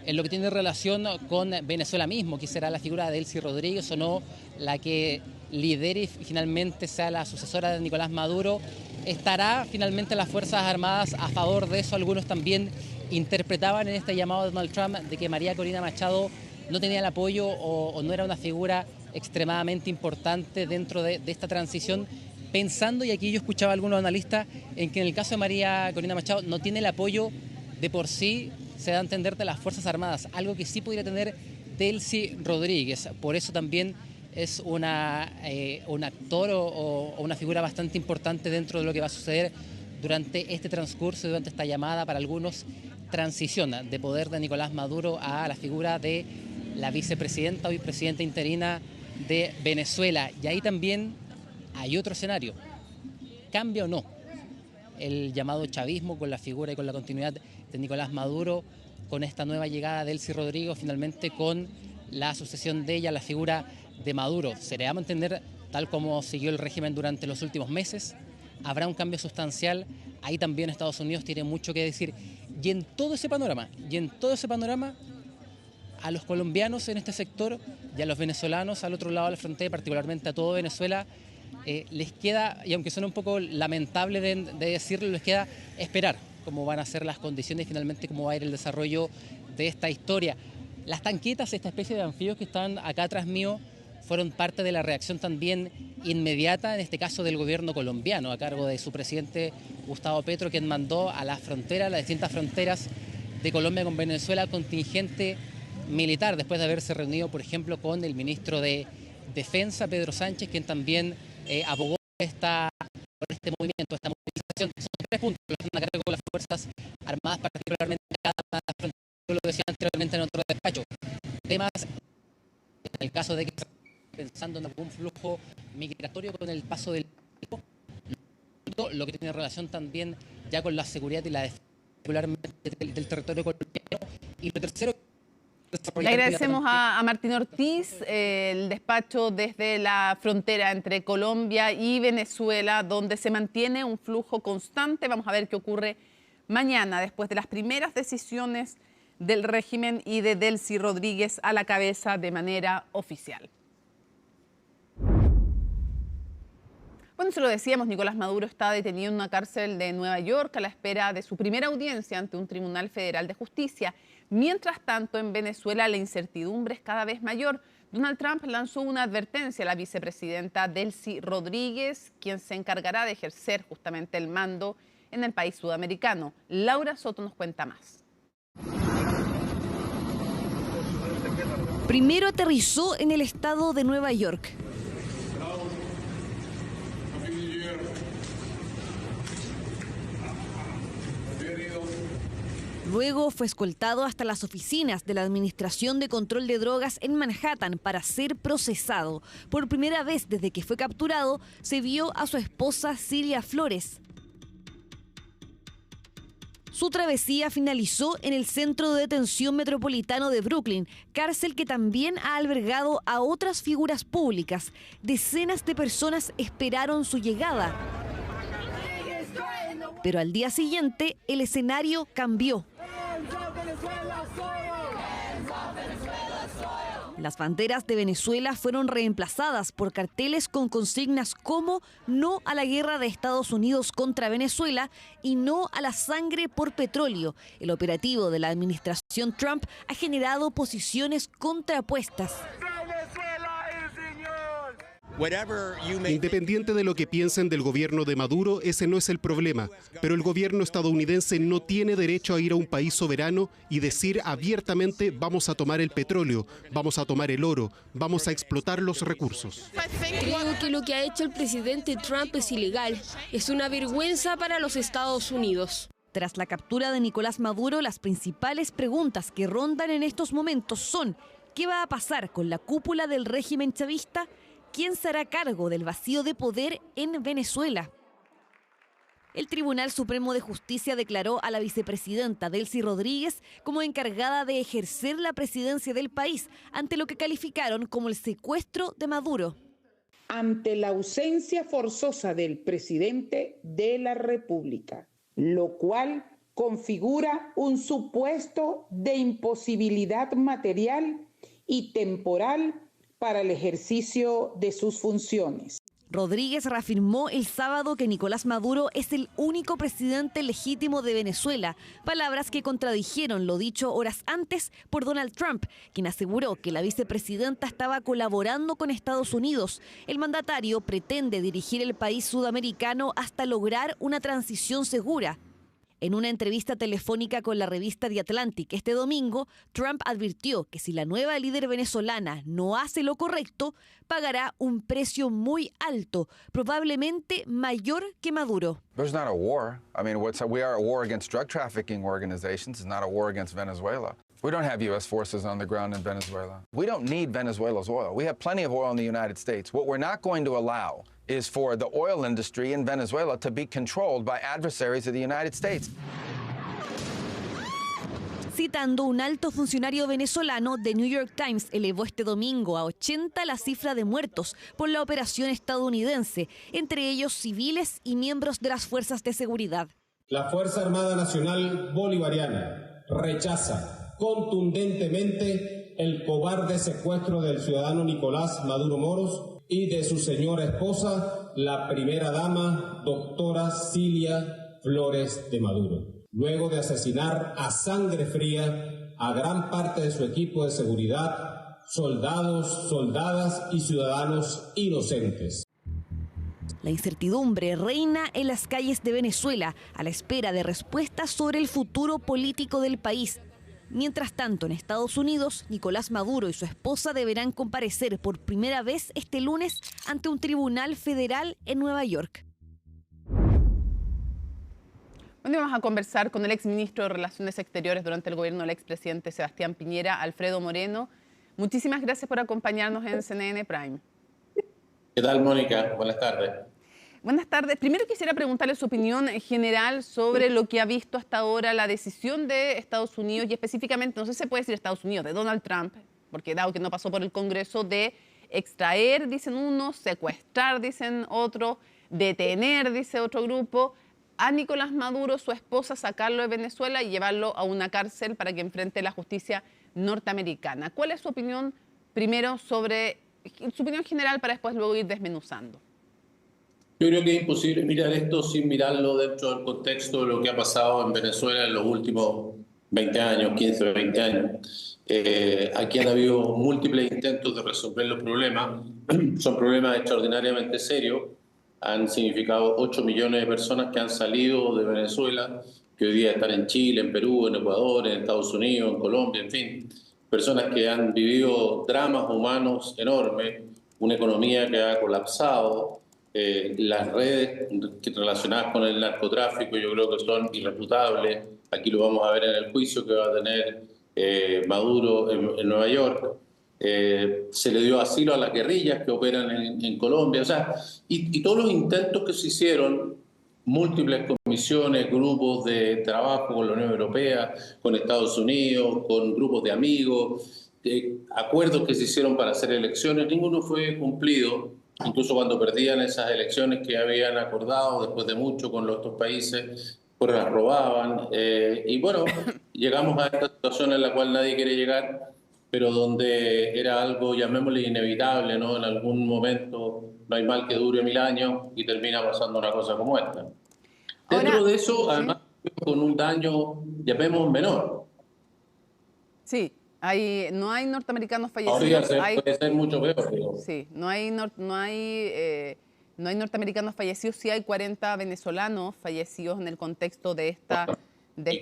en lo que tiene relación con Venezuela mismo, que será la figura de Delcy Rodríguez o no la que lidere y finalmente sea la sucesora de Nicolás Maduro. ¿Estará finalmente las Fuerzas Armadas a favor de eso? Algunos también interpretaban en este llamado de Donald Trump de que María Corina Machado no tenía el apoyo o no era una figura extremadamente importante dentro de esta transición, pensando, y aquí yo escuchaba a algunos analistas, en que en el caso de María Corina Machado no tiene el apoyo de por sí, se da a entender, de las Fuerzas Armadas, algo que sí podría tener Delcy Rodríguez. Por eso también es un actor o una figura bastante importante dentro de lo que va a suceder durante este transcurso, durante esta llamada, para algunos, transición de poder de Nicolás Maduro a la figura de la vicepresidenta, hoy presidenta interina de Venezuela. Y ahí también hay otro escenario. ¿Cambia o no el llamado chavismo con la figura y con la continuidad de Nicolás Maduro, con esta nueva llegada de Delcy Rodríguez, finalmente con la sucesión de ella a la figura de Maduro? ¿Se le va a mantener tal como siguió el régimen durante los últimos meses? ¿Habrá un cambio sustancial? Ahí también Estados Unidos tiene mucho que decir. Y en todo ese panorama, a los colombianos en este sector y a los venezolanos al otro lado de la frontera, particularmente a todo Venezuela, les queda, y aunque suene un poco lamentable de decirlo, les queda esperar cómo van a ser las condiciones y finalmente cómo va a ir el desarrollo de esta historia. Las tanquetas, esta especie de anfibios que están acá atrás mío, fueron parte de la reacción también inmediata, en este caso del gobierno colombiano, a cargo de su presidente Gustavo Petro, quien mandó a las fronteras, las distintas fronteras de Colombia con Venezuela, contingente militar, después de haberse reunido, por ejemplo, con el ministro de Defensa, Pedro Sánchez, quien también abogó por este movimiento, esta movilización. Son 3 puntos los que están a cargo de las Fuerzas Armadas, particularmente cada una de las fronteras. Yo lo decía anteriormente en otro despacho. Temas, en el caso de que pensando en algún flujo migratorio con el paso del tiempo, lo que tiene relación también ya con la seguridad y la defensa particularmente del territorio colombiano. Y lo tercero... Le agradecemos a Martín Ortiz el despacho desde la frontera entre Colombia y Venezuela, donde se mantiene un flujo constante. Vamos a ver qué ocurre mañana, después de las primeras decisiones del régimen y de Delcy Rodríguez a la cabeza de manera oficial. Bueno, se lo decíamos, Nicolás Maduro está detenido en una cárcel de Nueva York a la espera de su primera audiencia ante un tribunal federal de justicia. Mientras tanto, en Venezuela la incertidumbre es cada vez mayor. Donald Trump lanzó una advertencia a la vicepresidenta Delcy Rodríguez, quien se encargará de ejercer justamente el mando en el país sudamericano. Laura Soto nos cuenta más. Primero aterrizó en el estado de Nueva York. Luego fue escoltado hasta las oficinas de la Administración de Control de Drogas en Manhattan para ser procesado. Por primera vez desde que fue capturado, se vio a su esposa Cilia Flores. Su travesía finalizó en el Centro de Detención Metropolitano de Brooklyn, cárcel que también ha albergado a otras figuras públicas. Decenas de personas esperaron su llegada. Pero al día siguiente, el escenario cambió. Las banderas de Venezuela fueron reemplazadas por carteles con consignas como "No a la guerra de Estados Unidos contra Venezuela" y "No a la sangre por petróleo". El operativo de la administración Trump ha generado posiciones contrapuestas. Independiente de lo que piensen del gobierno de Maduro, ese no es el problema. Pero el gobierno estadounidense no tiene derecho a ir a un país soberano y decir abiertamente: vamos a tomar el petróleo, vamos a tomar el oro, vamos a explotar los recursos. Creo que lo que ha hecho el presidente Trump es ilegal. Es una vergüenza para los Estados Unidos. Tras la captura de Nicolás Maduro, las principales preguntas que rondan en estos momentos son: ¿qué va a pasar con la cúpula del régimen chavista? ¿Quién se hará cargo del vacío de poder en Venezuela? El Tribunal Supremo de Justicia declaró a la vicepresidenta Delcy Rodríguez como encargada de ejercer la presidencia del país ante lo que calificaron como el secuestro de Maduro. Ante la ausencia forzosa del presidente de la República, lo cual configura un supuesto de imposibilidad material y temporal para el ejercicio de sus funciones. Rodríguez reafirmó el sábado que Nicolás Maduro es el único presidente legítimo de Venezuela, palabras que contradijeron lo dicho horas antes por Donald Trump, quien aseguró que la vicepresidenta estaba colaborando con Estados Unidos. El mandatario pretende dirigir el país sudamericano hasta lograr una transición segura. En una entrevista telefónica con la revista The Atlantic este domingo, Trump advirtió que si la nueva líder venezolana no hace lo correcto, pagará un precio muy alto, probablemente mayor que Maduro. There's not a war. I mean, we are a war against drug trafficking organizations. It's not a war against Venezuela. We don't have U.S. forces on the ground in Venezuela. We don't need Venezuela's oil. We have plenty of oil in the United States. What we're not going to allow is for the oil industry in Venezuela to be controlled by adversaries of the United States. Citando un alto funcionario venezolano, The New York Times elevó este domingo a 80 la cifra de muertos por la operación estadounidense, entre ellos civiles y miembros de las fuerzas de seguridad. La Fuerza Armada Nacional Bolivariana rechaza contundentemente el cobarde secuestro del ciudadano Nicolás Maduro Moros y de su señora esposa, la primera dama, doctora Cilia Flores de Maduro, luego de asesinar a sangre fría a gran parte de su equipo de seguridad, soldados, soldadas y ciudadanos inocentes. La incertidumbre reina en las calles de Venezuela a la espera de respuestas sobre el futuro político del país. Mientras tanto, en Estados Unidos, Nicolás Maduro y su esposa deberán comparecer por primera vez este lunes ante un tribunal federal en Nueva York. Hoy vamos a conversar con el exministro de Relaciones Exteriores durante el gobierno del expresidente Sebastián Piñera, Alfredo Moreno. Muchísimas gracias por acompañarnos en CNN Prime. ¿Qué tal, Mónica? Buenas tardes. Buenas tardes. Primero quisiera preguntarle su opinión general sobre lo que ha visto hasta ahora la decisión de Estados Unidos y específicamente, no sé si se puede decir Estados Unidos, de Donald Trump, porque dado que no pasó por el Congreso, de extraer, dicen unos, secuestrar, dicen otros, detener, dice otro grupo, a Nicolás Maduro, su esposa, sacarlo de Venezuela y llevarlo a una cárcel para que enfrente la justicia norteamericana. ¿Cuál es su opinión primero sobre, su opinión general para después luego ir desmenuzando? Yo creo que es imposible mirar esto sin mirarlo dentro del contexto de lo que ha pasado en Venezuela en los últimos 20 años, 15 o 20 años. Aquí han habido múltiples intentos de resolver los problemas. Son problemas extraordinariamente serios. Han significado 8 millones de personas que han salido de Venezuela, que hoy día están en Chile, en Perú, en Ecuador, en Estados Unidos, en Colombia, en fin. Personas que han vivido dramas humanos enormes, una economía que ha colapsado. Las redes relacionadas con el narcotráfico yo creo que son irrefutables. Aquí lo vamos a ver en el juicio que va a tener Maduro en Nueva York. Se le dio asilo a las guerrillas que operan en Colombia. O sea, y todos los intentos que se hicieron, múltiples comisiones, grupos de trabajo con la Unión Europea, con Estados Unidos, con grupos de amigos, acuerdos que se hicieron para hacer elecciones, ninguno fue cumplido. Incluso cuando perdían esas elecciones que habían acordado después de mucho con los otros países, pues las robaban. Y bueno, llegamos a esta situación en la cual nadie quiere llegar, pero donde era algo, llamémosle, inevitable, ¿no? En algún momento no hay mal que dure 1000 años y termina pasando una cosa como esta. Dentro de eso, además, con un daño, llamemos, menor. Sí. No hay norteamericanos fallecidos. Puede ser mucho peor, digo. Sí, no hay norteamericanos fallecidos, sí hay 40 venezolanos fallecidos en el contexto de esta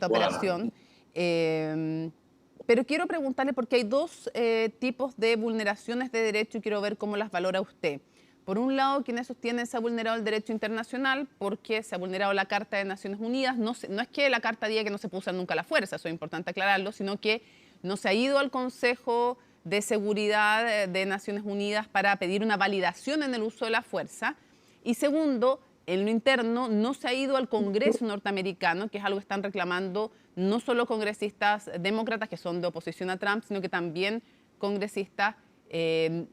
operación. Pero quiero preguntarle, porque hay dos tipos de vulneraciones de derecho y quiero ver cómo las valora usted. Por un lado, quienes sostienen se ha vulnerado el derecho internacional porque se ha vulnerado la Carta de Naciones Unidas. No es que la Carta diga que no se puede usar nunca la fuerza, eso es importante aclararlo, sino que no se ha ido al Consejo de Seguridad de Naciones Unidas para pedir una validación en el uso de la fuerza. Y segundo, en lo interno, no se ha ido al Congreso norteamericano, que es algo que están reclamando no solo congresistas demócratas que son de oposición a Trump, sino que también congresistas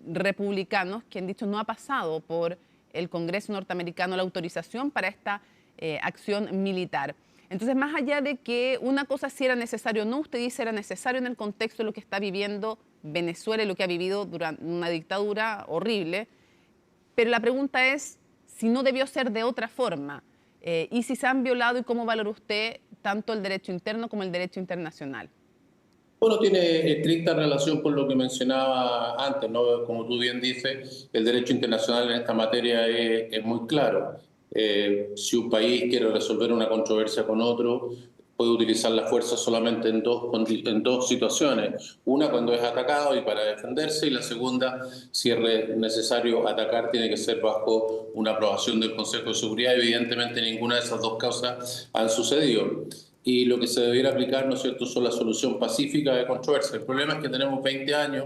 republicanos que han dicho no ha pasado por el Congreso norteamericano la autorización para esta acción militar. Entonces, más allá de que una cosa si era necesario o no, usted dice era necesario en el contexto de lo que está viviendo Venezuela y lo que ha vivido durante una dictadura horrible, pero la pregunta es si no debió ser de otra forma y si se han violado y cómo valora usted tanto el derecho interno como el derecho internacional. Bueno, tiene estricta relación con lo que mencionaba antes, ¿no? Como tú bien dices, el derecho internacional en esta materia es muy claro. Si un país quiere resolver una controversia con otro, puede utilizar la fuerza solamente en dos situaciones. Una, cuando es atacado y para defenderse, y la segunda, si es necesario atacar, tiene que ser bajo una aprobación del Consejo de Seguridad. Evidentemente, ninguna de esas dos causas han sucedido. Y lo que se debiera aplicar, ¿no es cierto?, son la solución pacífica de controversia. El problema es que tenemos 20 años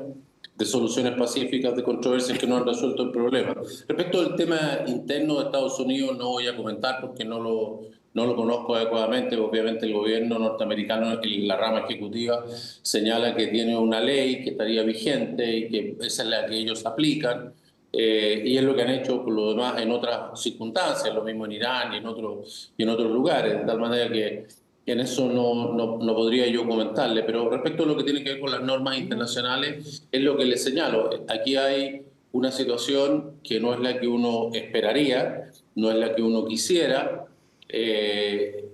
de soluciones pacíficas de controversias que no han resuelto el problema. Respecto al tema interno de Estados Unidos, no voy a comentar porque no lo conozco adecuadamente. Obviamente el gobierno norteamericano y la rama ejecutiva señala que tiene una ley que estaría vigente y que esa es la que ellos aplican. Y es lo que han hecho por lo demás en otras circunstancias, lo mismo en Irán y en otros lugares, de tal manera que en eso no podría yo comentarle, pero respecto a lo que tiene que ver con las normas internacionales, es lo que le señalo. Aquí hay una situación que no es la que uno esperaría, no es la que uno quisiera,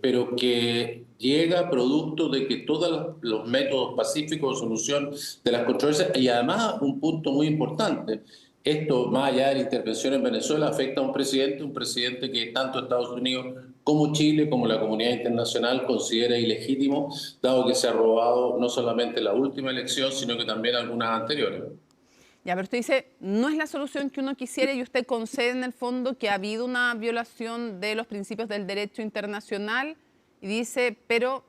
pero que llega producto de que todos los métodos pacíficos de solución de las controversias, y además un punto muy importante, esto, más allá de la intervención en Venezuela, afecta a un presidente que tanto Estados Unidos como Chile, como la comunidad internacional, considera ilegítimo, dado que se ha robado no solamente la última elección, sino que también algunas anteriores. Ya, pero usted dice, no es la solución que uno quisiera y usted concede en el fondo que ha habido una violación de los principios del derecho internacional y dice, pero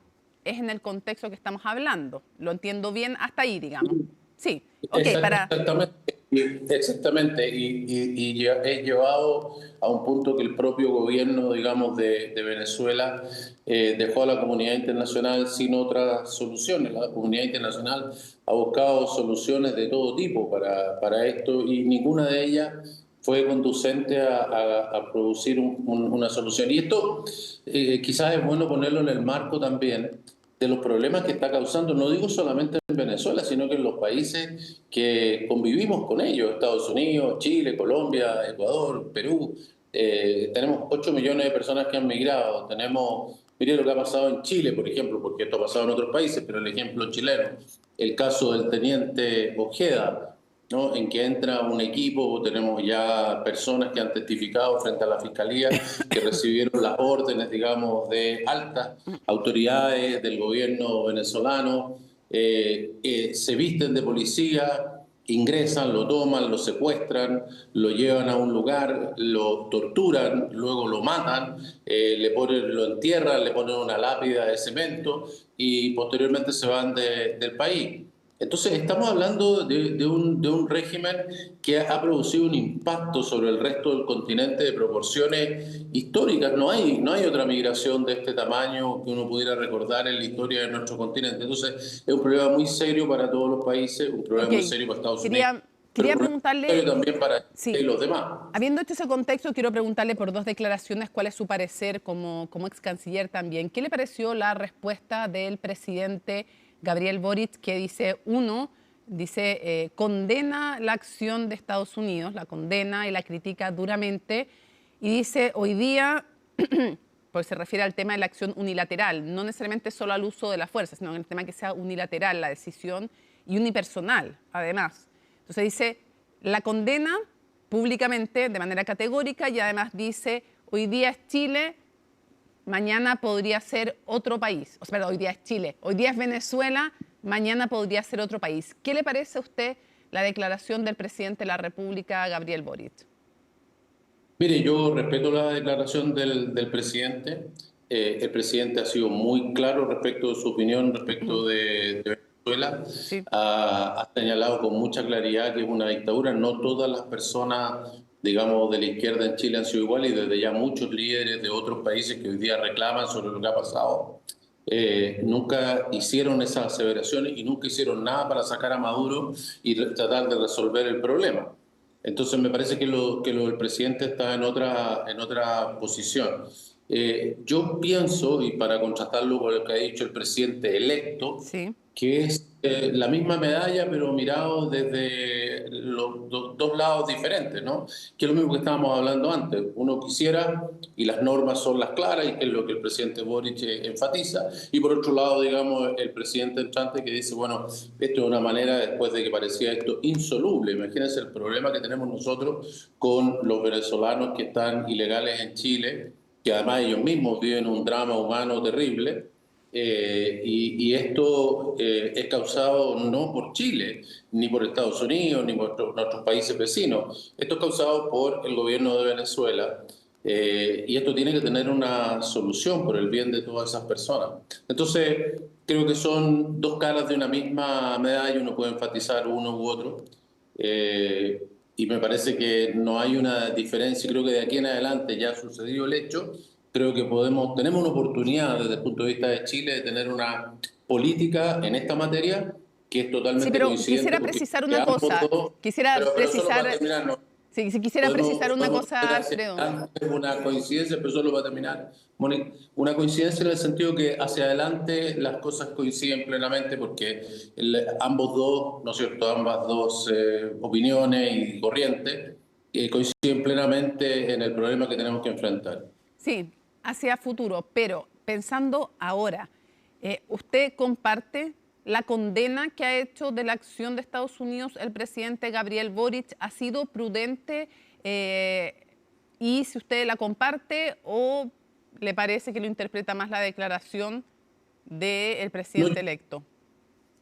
es en el contexto que estamos hablando. Lo entiendo bien hasta ahí, digamos. Sí, ok, Exactamente. Exactamente, y es llevado a un punto que el propio gobierno, digamos, de Venezuela dejó a la comunidad internacional sin otras soluciones. La comunidad internacional ha buscado soluciones de todo tipo para esto y ninguna de ellas fue conducente a producir una solución. Y esto quizás es bueno ponerlo en el marco también de los problemas que está causando, no digo solamente en Venezuela, sino que en los países que convivimos con ellos, Estados Unidos, Chile, Colombia, Ecuador, Perú. Tenemos 8 millones de personas que han migrado, mire lo que ha pasado en Chile, por ejemplo, porque esto ha pasado en otros países, pero el ejemplo chileno, el caso del teniente Ojeda, ¿no? En que entra un equipo, tenemos ya personas que han testificado frente a la Fiscalía que recibieron las órdenes, digamos, de altas autoridades del gobierno venezolano, se visten de policía, ingresan, lo toman, lo secuestran, lo llevan a un lugar, lo torturan, luego lo matan, lo entierran, le ponen una lápida de cemento y posteriormente se van del país. Entonces estamos hablando de un régimen que ha producido un impacto sobre el resto del continente de proporciones históricas. No hay otra migración de este tamaño que uno pudiera recordar en la historia de nuestro continente. Entonces es un problema muy serio para todos los países, un problema muy serio para Estados Unidos. Quería preguntarle, también para y los demás. Habiendo hecho ese contexto, quiero preguntarle por dos declaraciones cuál es su parecer como ex canciller también. ¿Qué le pareció la respuesta del presidente Gabriel Boric, que dice, condena la acción de Estados Unidos, la condena y la critica duramente, y dice, hoy día, pues se refiere al tema de la acción unilateral, no necesariamente solo al uso de la fuerza, sino el tema que sea unilateral, la decisión, y unipersonal, además. Entonces dice, la condena públicamente, de manera categórica, y además dice, hoy día es Chile, mañana podría ser otro país. O sea, perdón, hoy día es Chile, hoy día es Venezuela, mañana podría ser otro país. ¿Qué le parece a usted la declaración del presidente de la República, Gabriel Boric? Mire, yo respeto la declaración del presidente. El presidente ha sido muy claro respecto de su opinión respecto de Venezuela. Sí. Ha señalado con mucha claridad que es una dictadura. No todas las personas, digamos, de la izquierda en Chile han sido iguales y desde ya muchos líderes de otros países que hoy día reclaman sobre lo que ha pasado nunca hicieron esas aseveraciones y nunca hicieron nada para sacar a Maduro y tratar de resolver el problema. Entonces me parece que lo del presidente está en otra posición. Yo pienso, y para contrastarlo con lo que ha dicho el presidente electo, sí, que es la misma medalla, pero mirado desde los dos lados diferentes, ¿no? Que es lo mismo que estábamos hablando antes. Uno quisiera, y las normas son las claras, y que es lo que el presidente Boric enfatiza, y por otro lado, digamos, el presidente entrante que dice, bueno, esto es una manera, después de que parecía esto insoluble. Imagínense el problema que tenemos nosotros con los venezolanos que están ilegales en Chile, que además ellos mismos viven un drama humano terrible. Y esto es causado no por Chile, ni por Estados Unidos, ni por nuestros países vecinos. Esto es causado por el gobierno de Venezuela y esto tiene que tener una solución por el bien de todas esas personas. Entonces, creo que son dos caras de una misma medalla, uno puede enfatizar uno u otro. Y me parece que no hay una diferencia, creo que de aquí en adelante ya ha sucedido el hecho. Creo que tenemos una oportunidad desde el punto de vista de Chile de tener una política en esta materia que es totalmente sí, pero coincidente. Quisiera precisar una cosa. Quisiera precisar una cosa, Alfredo. Una coincidencia, pero solo va a terminar. Una coincidencia en el sentido que hacia adelante las cosas coinciden plenamente porque ambos dos, ¿no es cierto?, ambas dos opiniones y corrientes coinciden plenamente en el problema que tenemos que enfrentar. Sí, hacia futuro, pero pensando ahora, ¿usted comparte la condena que ha hecho de la acción de Estados Unidos el presidente Gabriel Boric? ¿Ha sido prudente? Y si usted la comparte o le parece que lo interpreta más la declaración del presidente electo.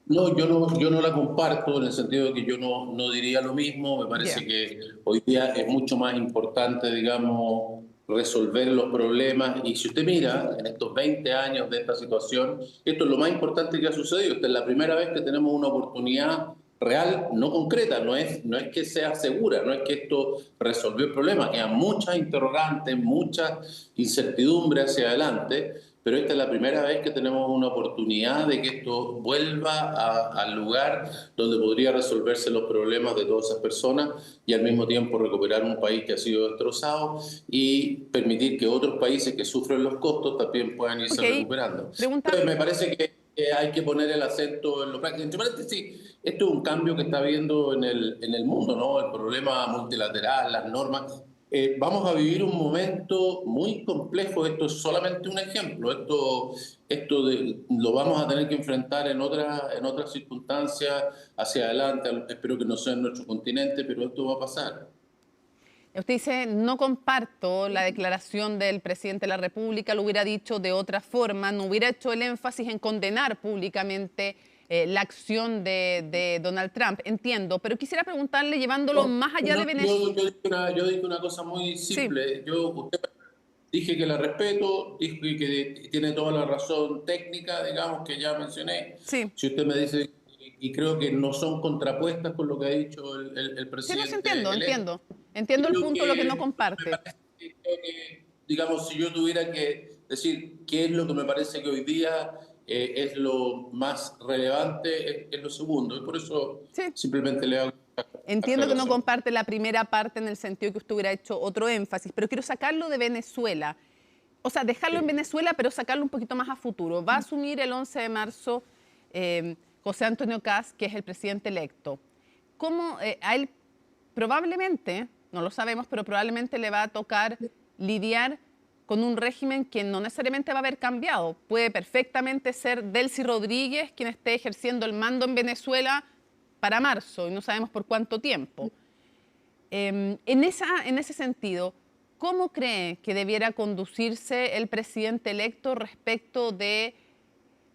No, yo no la comparto en el sentido de que yo no diría lo mismo. Me parece que hoy día es mucho más importante, digamos, resolver los problemas. Y si usted mira, en estos 20 años de esta situación, esto es lo más importante que ha sucedido. Esta es la primera vez que tenemos una oportunidad real, no concreta, no es que sea segura, no es que esto resolvió el problema, quedan muchas interrogantes, muchas incertidumbres hacia adelante, pero esta es la primera vez que tenemos una oportunidad de que esto vuelva al lugar donde podría resolverse los problemas de todas esas personas y al mismo tiempo recuperar un país que ha sido destrozado y permitir que otros países que sufren los costos también puedan irse recuperando. Entonces, me parece que hay que poner el acento en lo práctico. Entre paréntesis, esto es un cambio que está habiendo en el mundo, ¿no? El problema multilateral, las normas. Vamos a vivir un momento muy complejo. Esto es solamente un ejemplo. Esto lo vamos a tener que enfrentar en otras circunstancias hacia adelante. Espero que no sea en nuestro continente, pero esto va a pasar. Usted dice, no comparto la declaración del presidente de la República, lo hubiera dicho de otra forma, no hubiera hecho el énfasis en condenar públicamente la acción de Donald Trump. Entiendo, pero quisiera preguntarle, llevándolo más allá de Venezuela. Yo dije una cosa muy simple. Sí. Usted dije que la respeto, dije que tiene toda la razón técnica, digamos, que ya mencioné. Sí. Si usted me dice, y creo que no son contrapuestas con lo que ha dicho el presidente. Sí, entiendo. Entiendo el punto, lo que no comparte. Digamos, si yo tuviera que decir qué es lo que me parece que hoy día es lo más relevante, es lo segundo. Y por eso simplemente le hago... Entiendo que no comparte la primera parte en el sentido que usted hubiera hecho otro énfasis, pero quiero sacarlo de Venezuela. O sea, dejarlo en Venezuela, pero sacarlo un poquito más a futuro. Va a asumir el 11 de marzo José Antonio Kast, que es el presidente electo. ¿Cómo a él probablemente... no lo sabemos, pero probablemente le va a tocar lidiar con un régimen que no necesariamente va a haber cambiado? Puede perfectamente ser Delcy Rodríguez quien esté ejerciendo el mando en Venezuela para marzo y no sabemos por cuánto tiempo. En ese sentido, ¿cómo cree que debiera conducirse el presidente electo respecto de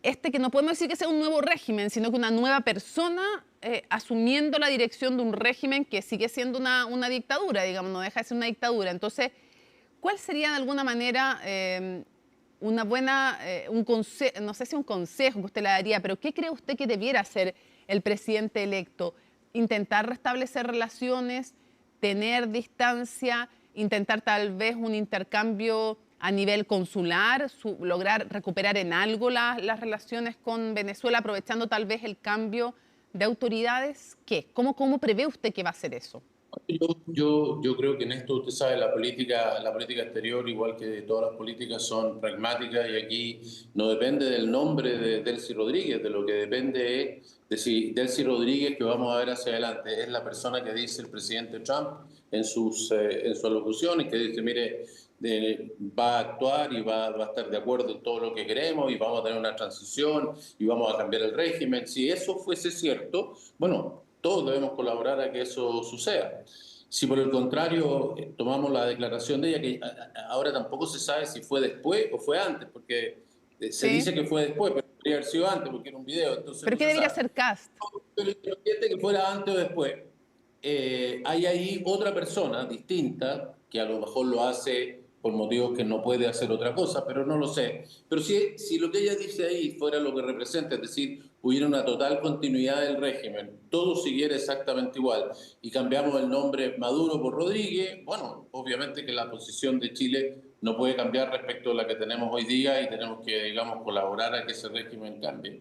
que no podemos decir que sea un nuevo régimen, sino que una nueva persona asumiendo la dirección de un régimen que sigue siendo una dictadura, digamos, no deja de ser una dictadura? Entonces, ¿cuál sería de alguna manera una buena, no sé si un consejo que usted le daría, pero qué cree usted que debiera hacer el presidente electo? ¿Intentar restablecer relaciones, tener distancia, intentar tal vez un intercambio a nivel consular, lograr recuperar en algo las relaciones con Venezuela, aprovechando tal vez el cambio de autoridades? ¿Qué? ¿Cómo prevé usted que va a hacer eso? Yo creo que en esto, usted sabe, la política exterior, igual que todas las políticas, son pragmáticas, y aquí no depende del nombre de Delcy Rodríguez, de lo que depende es de si Delcy Rodríguez, que vamos a ver hacia adelante, es la persona que dice el presidente Trump en sus alocuciones, que dice, mire, va a actuar y va a estar de acuerdo en todo lo que queremos y vamos a tener una transición y vamos a cambiar el régimen. Si eso fuese cierto, bueno, todos debemos colaborar a que eso suceda. Si por el contrario tomamos la declaración de ella, que ahora tampoco se sabe si fue después o fue antes, porque se dice que fue después, pero podría haber sido antes porque era un video. Entonces ¿pero qué debería hacer Kast? Pero independiente que fuera antes o después, hay ahí otra persona distinta que a lo mejor lo hace por motivos que no puede hacer otra cosa, pero no lo sé. Pero si lo que ella dice ahí fuera lo que representa, es decir, hubiera una total continuidad del régimen, todo siguiera exactamente igual y cambiamos el nombre Maduro por Rodríguez, bueno, obviamente que la posición de Chile no puede cambiar respecto a la que tenemos hoy día y tenemos que, digamos, colaborar a que ese régimen cambie.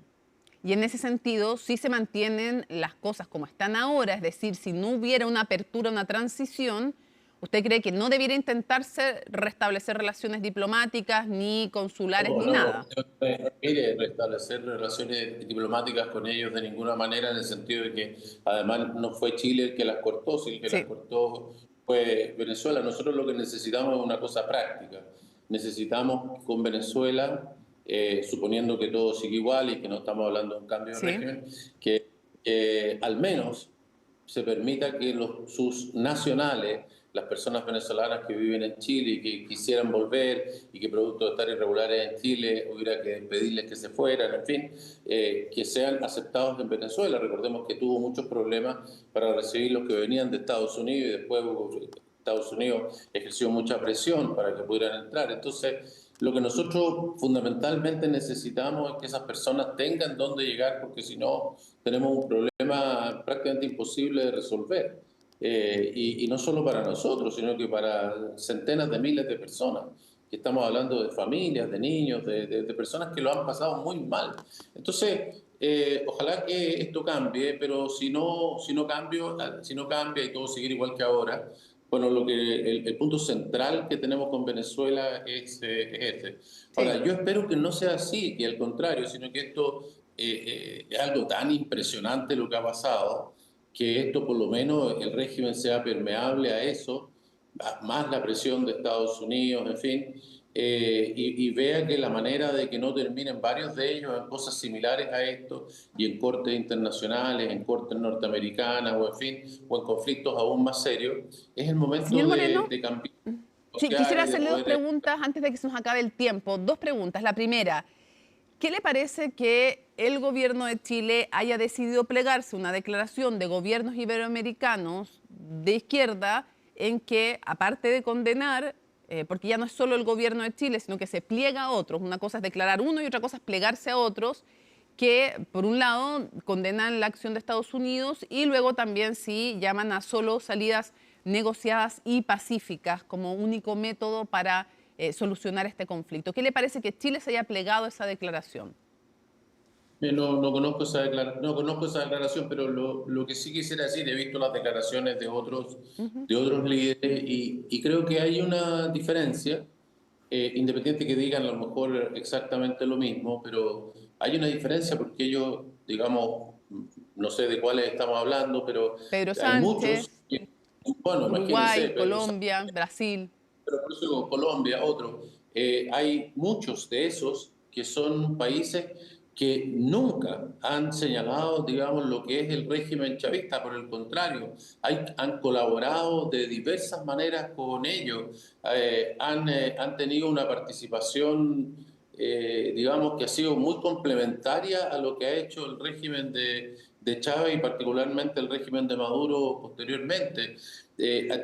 Y en ese sentido, sí se mantienen las cosas como están ahora, es decir, si no hubiera una apertura, una transición, ¿usted cree que no debiera intentarse restablecer relaciones diplomáticas, ni consulares, ni nada? No quiere restablecer relaciones diplomáticas con ellos de ninguna manera, en el sentido de que además no fue Chile el que las cortó, sino el que las cortó fue Venezuela. Nosotros lo que necesitamos es una cosa práctica. Necesitamos con Venezuela, suponiendo que todo sigue igual y que no estamos hablando de un cambio de régimen, que al menos se permita que sus nacionales, las personas venezolanas que viven en Chile y que quisieran volver y que producto de estar irregulares en Chile hubiera que pedirles que se fueran, en fin, que sean aceptados en Venezuela. Recordemos que tuvo muchos problemas para recibir los que venían de Estados Unidos y después Estados Unidos ejerció mucha presión para que pudieran entrar. Entonces, Lo que nosotros fundamentalmente necesitamos es que esas personas tengan dónde llegar, porque si no tenemos un problema prácticamente imposible de resolver. Y no solo para nosotros, sino que para centenas de miles de personas. Que estamos hablando de familias, de niños, de personas que lo han pasado muy mal. Entonces, ojalá que esto cambie, pero si no cambia y todo seguir igual que ahora, bueno, el punto central que tenemos con Venezuela es este. Ahora, yo espero que no sea así, que al contrario, sino que esto es algo tan impresionante lo que ha pasado, que esto por lo menos el régimen sea permeable a eso, más la presión de Estados Unidos, en fin, y vea que la manera de que no terminen varios de ellos en cosas similares a esto y en cortes internacionales, en cortes norteamericanas o en fin, o en conflictos aún más serios, es el momento de cambiar. Sí, quisiera hacerle dos preguntas antes de que se nos acabe el tiempo. Dos preguntas. La primera, ¿qué le parece que el gobierno de Chile haya decidido plegarse a una declaración de gobiernos iberoamericanos de izquierda en que, aparte de condenar, porque ya no es solo el gobierno de Chile, sino que se pliega a otros, una cosa es declarar uno y otra cosa es plegarse a otros, que por un lado condenan la acción de Estados Unidos y luego también sí llaman a solo salidas negociadas y pacíficas como único método para solucionar este conflicto? ¿Qué le parece que Chile se haya plegado a esa declaración? No conozco esa declaración, pero lo que sí quisiera decir, he visto las declaraciones de otros líderes y creo que hay una diferencia, independiente que digan a lo mejor exactamente lo mismo, pero hay una diferencia porque ellos, digamos, no sé de cuáles estamos hablando, pero Pedro hay Sánchez, muchos, bueno, Uruguay, Colombia, Brasil. Pero por eso digo, Colombia, otro. Hay muchos de esos que son países que nunca han señalado, digamos, lo que es el régimen chavista. Por el contrario, han colaborado de diversas maneras con ellos. Han tenido una participación, digamos, que ha sido muy complementaria a lo que ha hecho el régimen de Chávez y particularmente el régimen de Maduro posteriormente.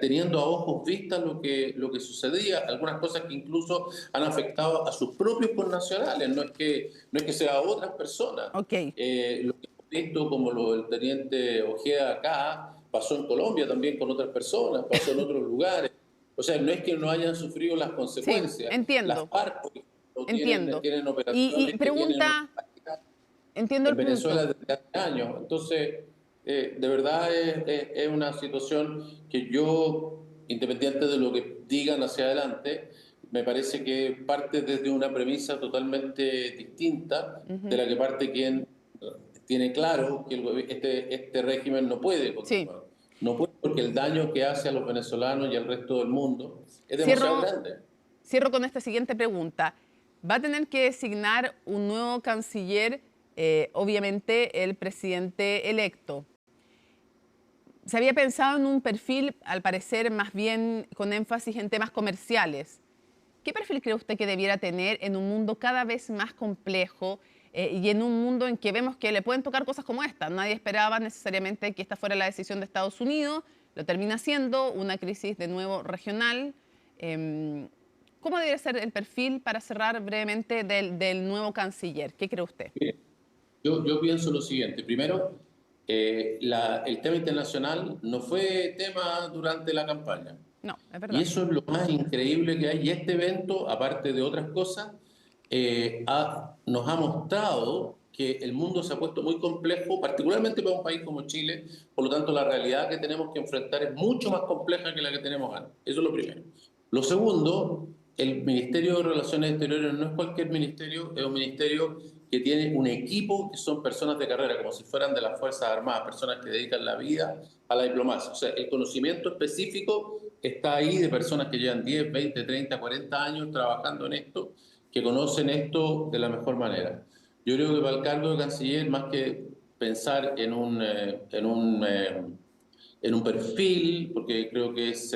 Teniendo a ojos vistas lo que sucedía, algunas cosas que incluso han afectado a sus propios connacionales, no es que sea a otras personas. Lo que hemos visto, como lo del teniente Ojeda acá, pasó en Colombia también con otras personas, pasó en otros lugares. O sea, no es que no hayan sufrido las consecuencias. Sí, entiendo. Las FARC entiendo. Tienen operaciones y pregunta, entiendo el Venezuela punto. desde hace años. Entonces, de verdad es una situación que yo, independiente de lo que digan hacia adelante, me parece que parte desde una premisa totalmente distinta de la que parte quien tiene claro que este régimen no puede continuar. Sí. No puede porque el daño que hace a los venezolanos y al resto del mundo es demasiado grande. Cierro con esta siguiente pregunta. ¿Va a tener que designar un nuevo canciller, obviamente el presidente electo? Se había pensado en un perfil, al parecer, más bien con énfasis en temas comerciales. ¿Qué perfil cree usted que debiera tener en un mundo cada vez más complejo y en un mundo en que vemos que le pueden tocar cosas como esta? Nadie esperaba necesariamente que esta fuera la decisión de Estados Unidos, lo termina siendo una crisis de nuevo regional. ¿Cómo debería ser el perfil, para cerrar brevemente, del nuevo canciller? ¿Qué cree usted? Yo pienso lo siguiente. Primero, el tema internacional no fue tema durante la campaña. No, es verdad. Y eso es lo más increíble que hay. Y este evento, aparte de otras cosas, nos ha mostrado que el mundo se ha puesto muy complejo, particularmente para un país como Chile. Por lo tanto, la realidad que tenemos que enfrentar es mucho más compleja que la que tenemos antes. Eso es lo primero. Lo segundo, el Ministerio de Relaciones Exteriores no es cualquier ministerio, es un ministerio que tiene un equipo que son personas de carrera, como si fueran de las Fuerzas Armadas, personas que dedican la vida a la diplomacia. O sea, el conocimiento específico está ahí de personas que llevan 10, 20, 30, 40 años trabajando en esto, que conocen esto de la mejor manera. Yo creo que para el cargo de canciller, más que pensar en un perfil, porque creo que es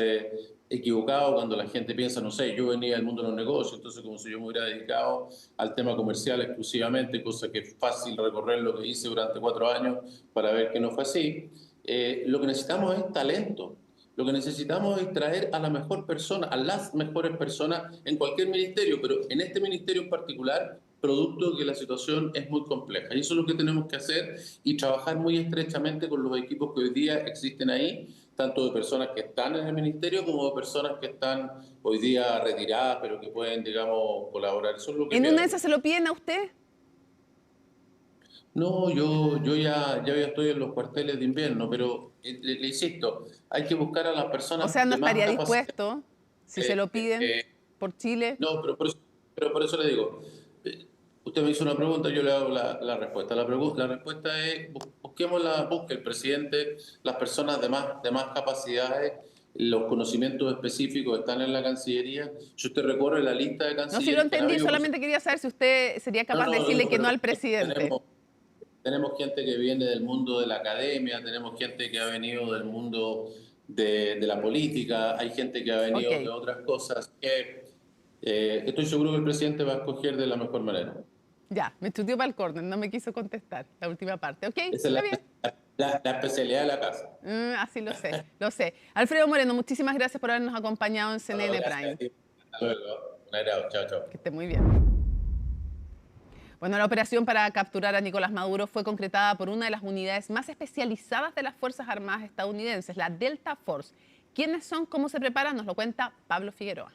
equivocado cuando la gente piensa, no sé, yo venía del mundo de los negocios, entonces como si yo me hubiera dedicado al tema comercial exclusivamente, cosa que es fácil recorrer lo que hice durante 4 años para ver que no fue así. Lo que necesitamos es talento. Lo que necesitamos es traer a la mejor persona, a las mejores personas en cualquier ministerio, pero en este ministerio en particular, producto de que la situación es muy compleja. Y eso es lo que tenemos que hacer y trabajar muy estrechamente con los equipos que hoy día existen ahí, tanto de personas que están en el ministerio como de personas que están hoy día retiradas, pero que pueden, digamos, colaborar. Eso es lo que ¿En una de esas se lo piden a usted? No, yo ya estoy en los cuarteles de invierno, pero le insisto, hay que buscar a las personas. O sea, no estaría dispuesto, si se lo piden por Chile. No, pero por eso le digo, usted me hizo una pregunta, yo le hago la respuesta. La respuesta es, busque el presidente, las personas de más capacidades, los conocimientos específicos están en la Cancillería. Si usted recorre la lista de cancilleres... No, si lo entendí, solamente quería saber si usted sería capaz de decirle que no al presidente. Tenemos gente que viene del mundo de la academia, tenemos gente que ha venido del mundo de la política, hay gente que ha venido de otras cosas que estoy seguro que el presidente va a escoger de la mejor manera. Ya, me estudió para el córner, no me quiso contestar la última parte. ¿Ok? Esa es la especialidad de la casa. Así lo sé. Alfredo Moreno, muchísimas gracias por habernos acompañado en CNN Prime. Hasta luego. Un abrazo. Chao. Que esté muy bien. Bueno, la operación para capturar a Nicolás Maduro fue concretada por una de las unidades más especializadas de las Fuerzas Armadas estadounidenses, la Delta Force. ¿Quiénes son? ¿Cómo se preparan? Nos lo cuenta Pablo Figueroa.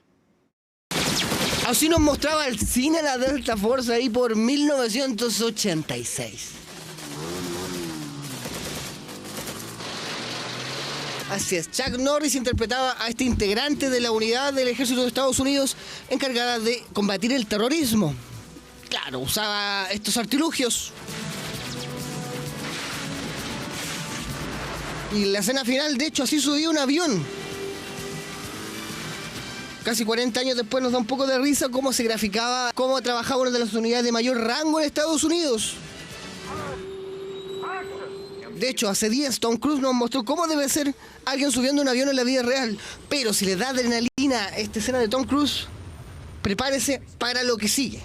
Así nos mostraba el cine la Delta Force ahí por 1986. Así es, Chuck Norris interpretaba a este integrante de la unidad del ejército de Estados Unidos encargada de combatir el terrorismo. Claro, usaba estos artilugios. Y la escena final, de hecho, así subía un avión. Casi 40 años después nos da un poco de risa cómo se graficaba, cómo trabajaba una de las unidades de mayor rango en Estados Unidos. De hecho, hace días Tom Cruise nos mostró cómo debe ser alguien subiendo un avión en la vida real. Pero si le da adrenalina a esta escena de Tom Cruise, prepárese para lo que sigue.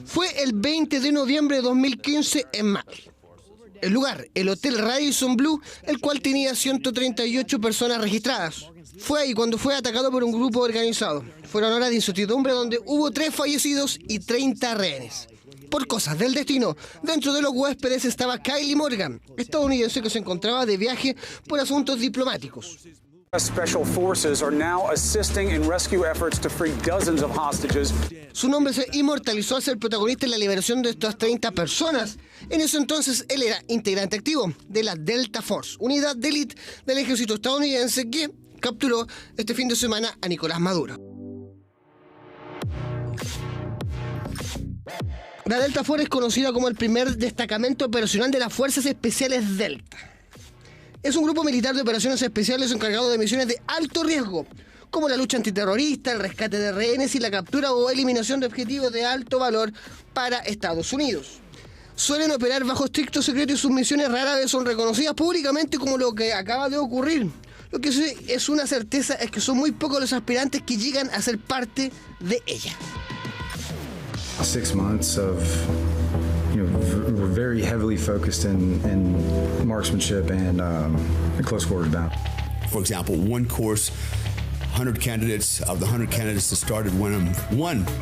Fue el 20 de noviembre de 2015 en Madrid. El lugar, el Hotel Radisson Blu, el cual tenía 138 personas registradas. Fue ahí cuando fue atacado por un grupo organizado. Fueron horas de incertidumbre donde hubo 3 fallecidos y 30 rehenes. Por cosas del destino, dentro de los huéspedes estaba Kylie Morgan, estadounidense que se encontraba de viaje por asuntos diplomáticos. Special forces are now assisting in rescue efforts to free dozens of hostages. Su nombre se inmortalizó al ser protagonista en la liberación de estas 30 personas. En ese entonces él era integrante activo de la Delta Force, unidad de élite del ejército estadounidense que capturó este fin de semana a Nicolás Maduro. La Delta Force es conocida como el primer destacamento operacional de las Fuerzas Especiales Delta. Es un grupo militar de operaciones especiales encargado de misiones de alto riesgo, como la lucha antiterrorista, el rescate de rehenes y la captura o eliminación de objetivos de alto valor para Estados Unidos. Suelen operar bajo estricto secreto y sus misiones rara vez son reconocidas públicamente como lo que acaba de ocurrir. Lo que sí es una certeza es que son muy pocos los aspirantes que llegan a ser parte de ella. 6 months of, we're very heavily focused in marksmanship and close quarters battle. For example, one course, 100 candidates, of the 100 candidates that started, one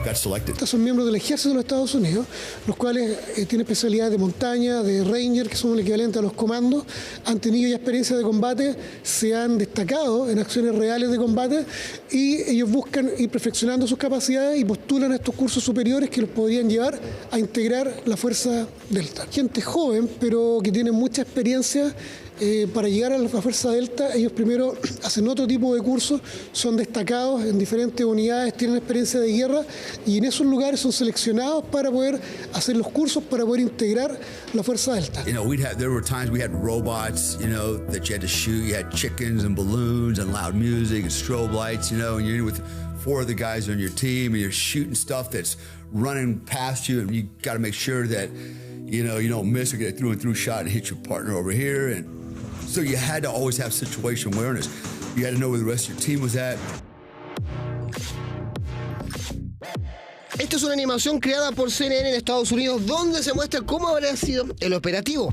got selected. Estos son miembros del ejército de los Estados Unidos, los cuales tienen especialidades de montaña, de ranger, que son el equivalente a los comandos. Han tenido ya experiencia de combate, se han destacado en acciones reales de combate y ellos buscan ir perfeccionando sus capacidades y postulan a estos cursos superiores que los podrían llevar a integrar la Fuerza Delta. Gente joven, pero que tiene mucha experiencia. Para llegar a la Fuerza Delta, ellos primero hacen otro tipo de cursos, son destacados en diferentes unidades, tienen experiencia de guerra y en esos lugares son seleccionados para poder hacer los cursos, para poder integrar la Fuerza Delta. There were times we had robots, that you had to shoot. You had chickens and balloons and loud music and strobe lights, and you're with 4 of the guys on your team and you're shooting stuff that's running past you, and you got to make sure that you don't miss or get a through and through shot and hit your partner over here. And so you had to always have situation awareness. You had to know where the rest of your team was at. Esta es una animación creada por CNN en Estados Unidos donde se muestra cómo habrá sido el operativo.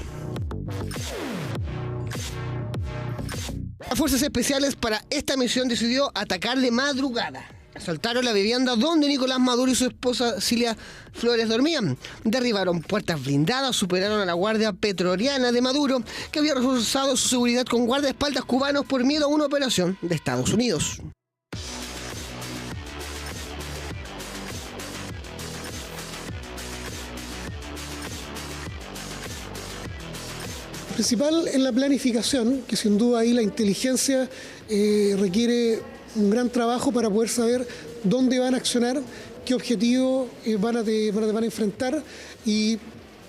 Las fuerzas especiales para esta misión decidió atacar de madrugada. Asaltaron la vivienda donde Nicolás Maduro y su esposa Cilia Flores dormían. Derribaron puertas blindadas, superaron a la Guardia Pretoriana de Maduro, que había reforzado su seguridad con guardaespaldas cubanos por miedo a una operación de Estados Unidos. Principal en la planificación, que sin duda ahí la inteligencia requiere un gran trabajo para poder saber dónde van a accionar, qué objetivos van a enfrentar y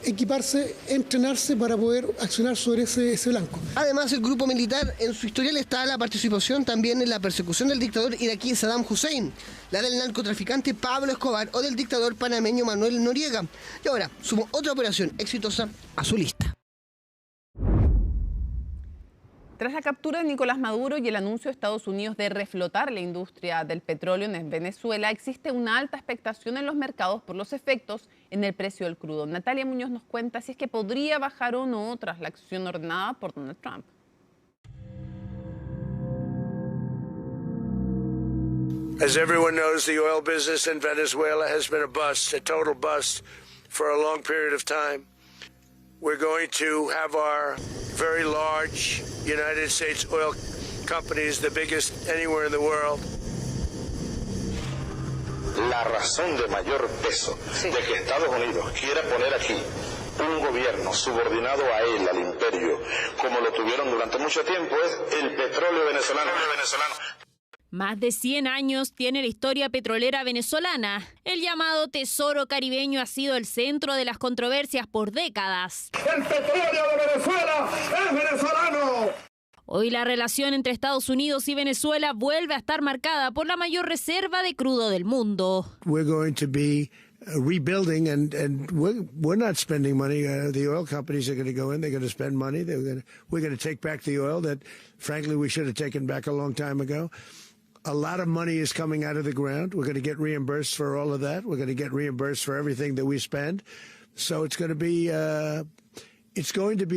equiparse, entrenarse para poder accionar sobre ese blanco. Además, el grupo militar en su historial está la participación también en la persecución del dictador iraquí Saddam Hussein, la del narcotraficante Pablo Escobar o del dictador panameño Manuel Noriega. Y ahora sumó otra operación exitosa a su lista. Tras la captura de Nicolás Maduro y el anuncio de Estados Unidos de reflotar la industria del petróleo en Venezuela, existe una alta expectación en los mercados por los efectos en el precio del crudo. Natalia Muñoz nos cuenta si es que podría bajar o no tras la acción ordenada por Donald Trump. As everyone knows, the oil business in Venezuela has been a bust, a total bust, for a long period of time. We're going to have our very large United States oil companies, the biggest anywhere in the world. La razón de mayor peso de que Estados Unidos quiera poner aquí un gobierno subordinado a él, al imperio, como lo tuvieron durante mucho tiempo, es el petróleo venezolano. Más de 100 años tiene la historia petrolera venezolana. El llamado tesoro caribeño ha sido el centro de las controversias por décadas. ¡El petróleo de Venezuela es venezolano! Hoy la relación entre Estados Unidos y Venezuela vuelve a estar marcada por la mayor reserva de crudo del mundo. We're going to be rebuilding and we're not spending money. The oil companies are going to go in, they're going to spend money. We're going to take back the oil that, frankly, we should have taken back a long time ago. A lot of money is coming out of the ground. We're going to get reimbursed for all of that. We're going to get reimbursed for everything that we spend. So it's going to be a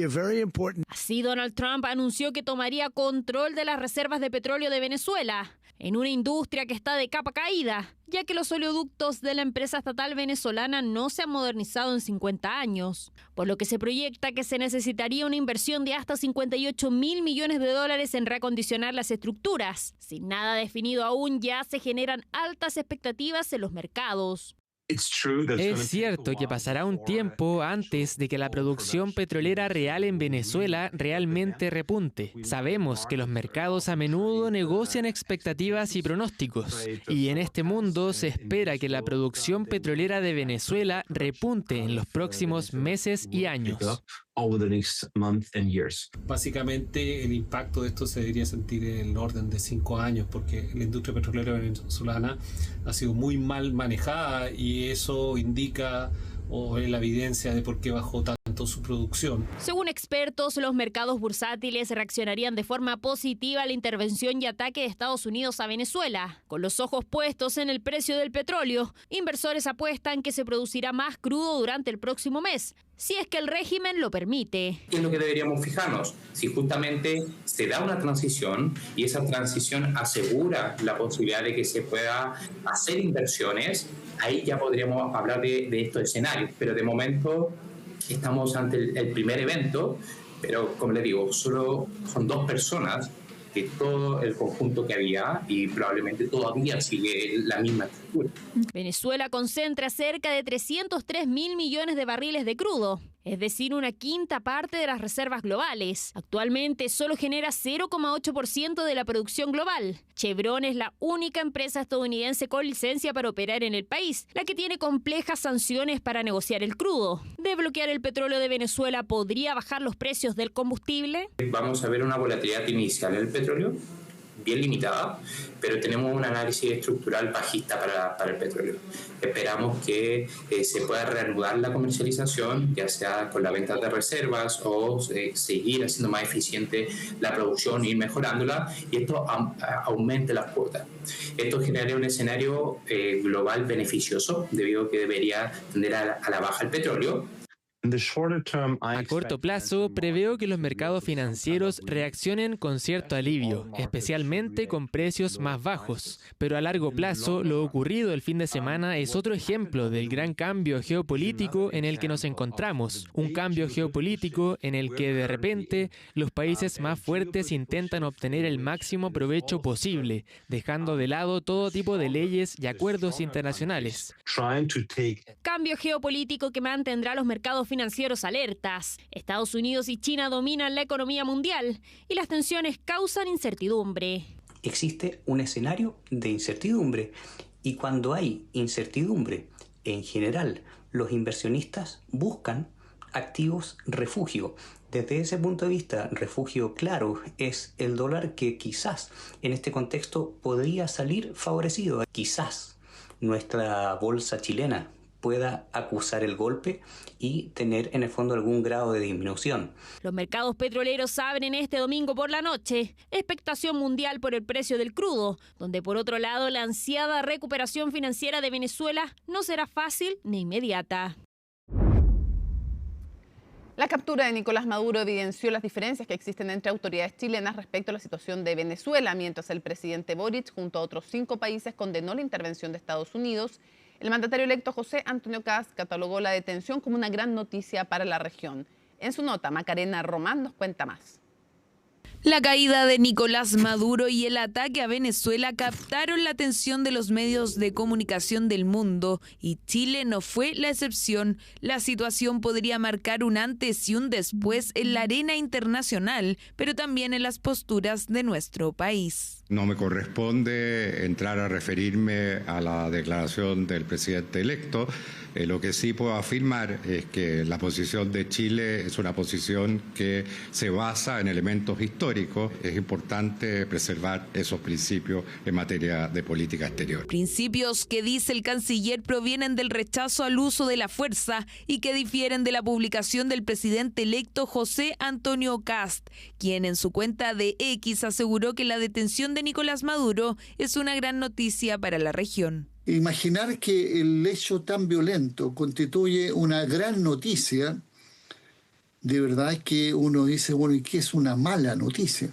very important. Así, Donald Trump anunció que tomaría control de las reservas de petróleo de Venezuela, en una industria que está de capa caída, ya que los oleoductos de la empresa estatal venezolana no se han modernizado en 50 años, por lo que se proyecta que se necesitaría una inversión de hasta $58.000 millones en reacondicionar las estructuras. Sin nada definido aún, ya se generan altas expectativas en los mercados. Es cierto que pasará un tiempo antes de que la producción petrolera real en Venezuela realmente repunte. Sabemos que los mercados a menudo negocian expectativas y pronósticos, y en este mundo se espera que la producción petrolera de Venezuela repunte en los próximos meses y años. Básicamente el impacto de esto se debería sentir en el orden de 5 años, porque la industria petrolera venezolana ha sido muy mal manejada y eso indica o es la evidencia de por qué bajó tanto su producción. Según expertos, los mercados bursátiles reaccionarían de forma positiva a la intervención y ataque de Estados Unidos a Venezuela. Con los ojos puestos en el precio del petróleo, inversores apuestan que se producirá más crudo durante el próximo mes, si es que el régimen lo permite. ¿Qué es lo que deberíamos fijarnos? Si justamente se da una transición y esa transición asegura la posibilidad de que se pueda hacer inversiones, ahí ya podríamos hablar de estos escenarios. Pero de momento estamos ante el primer evento, pero como les digo, solo son 2 personas de todo el conjunto que había y probablemente todavía sigue la misma estructura. Venezuela concentra cerca de 303.000 millones de barriles de crudo, es decir, una quinta parte de las reservas globales. Actualmente solo genera 0,8% de la producción global. Chevron es la única empresa estadounidense con licencia para operar en el país, la que tiene complejas sanciones para negociar el crudo. ¿Desbloquear el petróleo de Venezuela podría bajar los precios del combustible? Vamos a ver una volatilidad inicial en el petróleo, bien limitada, pero tenemos un análisis estructural bajista para el petróleo. Esperamos que se pueda reanudar la comercialización, ya sea con la venta de reservas o seguir haciendo más eficiente la producción, ir mejorándola, y esto aumente las cuotas. Esto generaría un escenario global beneficioso, debido a que debería tender a la baja el petróleo. A corto plazo, preveo que los mercados financieros reaccionen con cierto alivio, especialmente con precios más bajos. Pero a largo plazo, lo ocurrido el fin de semana es otro ejemplo del gran cambio geopolítico en el que nos encontramos. Un cambio geopolítico en el que de repente los países más fuertes intentan obtener el máximo provecho posible, dejando de lado todo tipo de leyes y acuerdos internacionales. Cambio geopolítico que mantendrá a los mercados financieros alertas. Estados Unidos y China dominan la economía mundial y las tensiones causan incertidumbre. Existe un escenario de incertidumbre y cuando hay incertidumbre, en general, los inversionistas buscan activos refugio. Desde ese punto de vista, refugio claro es el dólar que quizás en este contexto podría salir favorecido. Quizás nuestra bolsa chilena pueda acusar el golpe y tener en el fondo algún grado de disminución. Los mercados petroleros abren este domingo por la noche. Expectación mundial por el precio del crudo, donde por otro lado la ansiada recuperación financiera de Venezuela no será fácil ni inmediata. La captura de Nicolás Maduro evidenció las diferencias que existen entre autoridades chilenas respecto a la situación de Venezuela, mientras el presidente Boric, junto a otros 5 países, condenó la intervención de Estados Unidos. El mandatario electo José Antonio Kast catalogó la detención como una gran noticia para la región. En su nota, Macarena Román nos cuenta más. La caída de Nicolás Maduro y el ataque a Venezuela captaron la atención de los medios de comunicación del mundo y Chile no fue la excepción. La situación podría marcar un antes y un después en la arena internacional, pero también en las posturas de nuestro país. No me corresponde entrar a referirme a la declaración del presidente electo. Lo que sí puedo afirmar es que la posición de Chile es una posición que se basa en elementos históricos. Es importante preservar esos principios en materia de política exterior. Principios que, dice el canciller, provienen del rechazo al uso de la fuerza y que difieren de la publicación del presidente electo José Antonio Kast, quien en su cuenta de X aseguró que la detención de Nicolás Maduro es una gran noticia para la región. Imaginar que el hecho tan violento constituye una gran noticia, de verdad es que uno dice, bueno, ¿y qué es una mala noticia?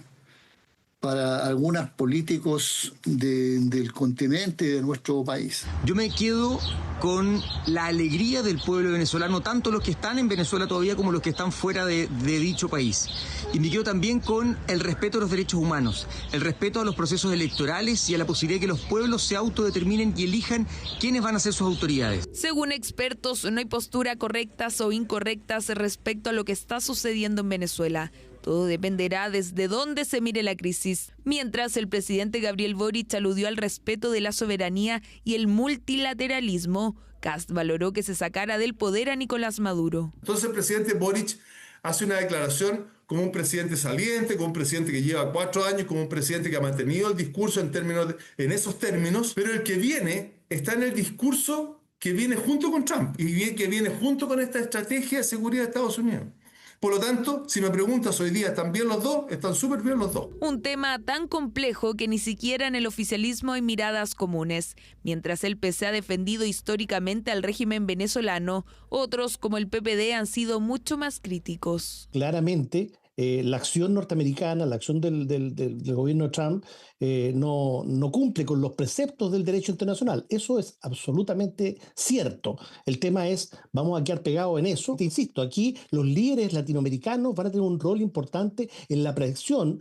Para algunos políticos del continente y de nuestro país. Yo me quedo con la alegría del pueblo venezolano, tanto los que están en Venezuela todavía como los que están fuera de dicho país. Y me quedo también con el respeto a los derechos humanos, el respeto a los procesos electorales y a la posibilidad de que los pueblos se autodeterminen y elijan quiénes van a ser sus autoridades. Según expertos, no hay posturas correctas o incorrectas respecto a lo que está sucediendo en Venezuela. Todo dependerá desde dónde se mire la crisis. Mientras, el presidente Gabriel Boric aludió al respeto de la soberanía y el multilateralismo, Kast valoró que se sacara del poder a Nicolás Maduro. Entonces el presidente Boric hace una declaración como un presidente saliente, como un presidente que lleva 4 años, como un presidente que ha mantenido el discurso en esos términos, pero el que viene está en el discurso que viene junto con Trump y que viene junto con esta estrategia de seguridad de Estados Unidos. Por lo tanto, si me preguntas hoy día, ¿están bien los dos? Están súper bien los dos. Un tema tan complejo que ni siquiera en el oficialismo hay miradas comunes. Mientras el PC ha defendido históricamente al régimen venezolano, otros, como el PPD, han sido mucho más críticos. Claramente, la acción norteamericana, la acción del gobierno de Trump no cumple con los preceptos del derecho internacional. Eso es absolutamente cierto. El tema es, vamos a quedar pegados en eso. Te insisto, aquí los líderes latinoamericanos van a tener un rol importante en la presión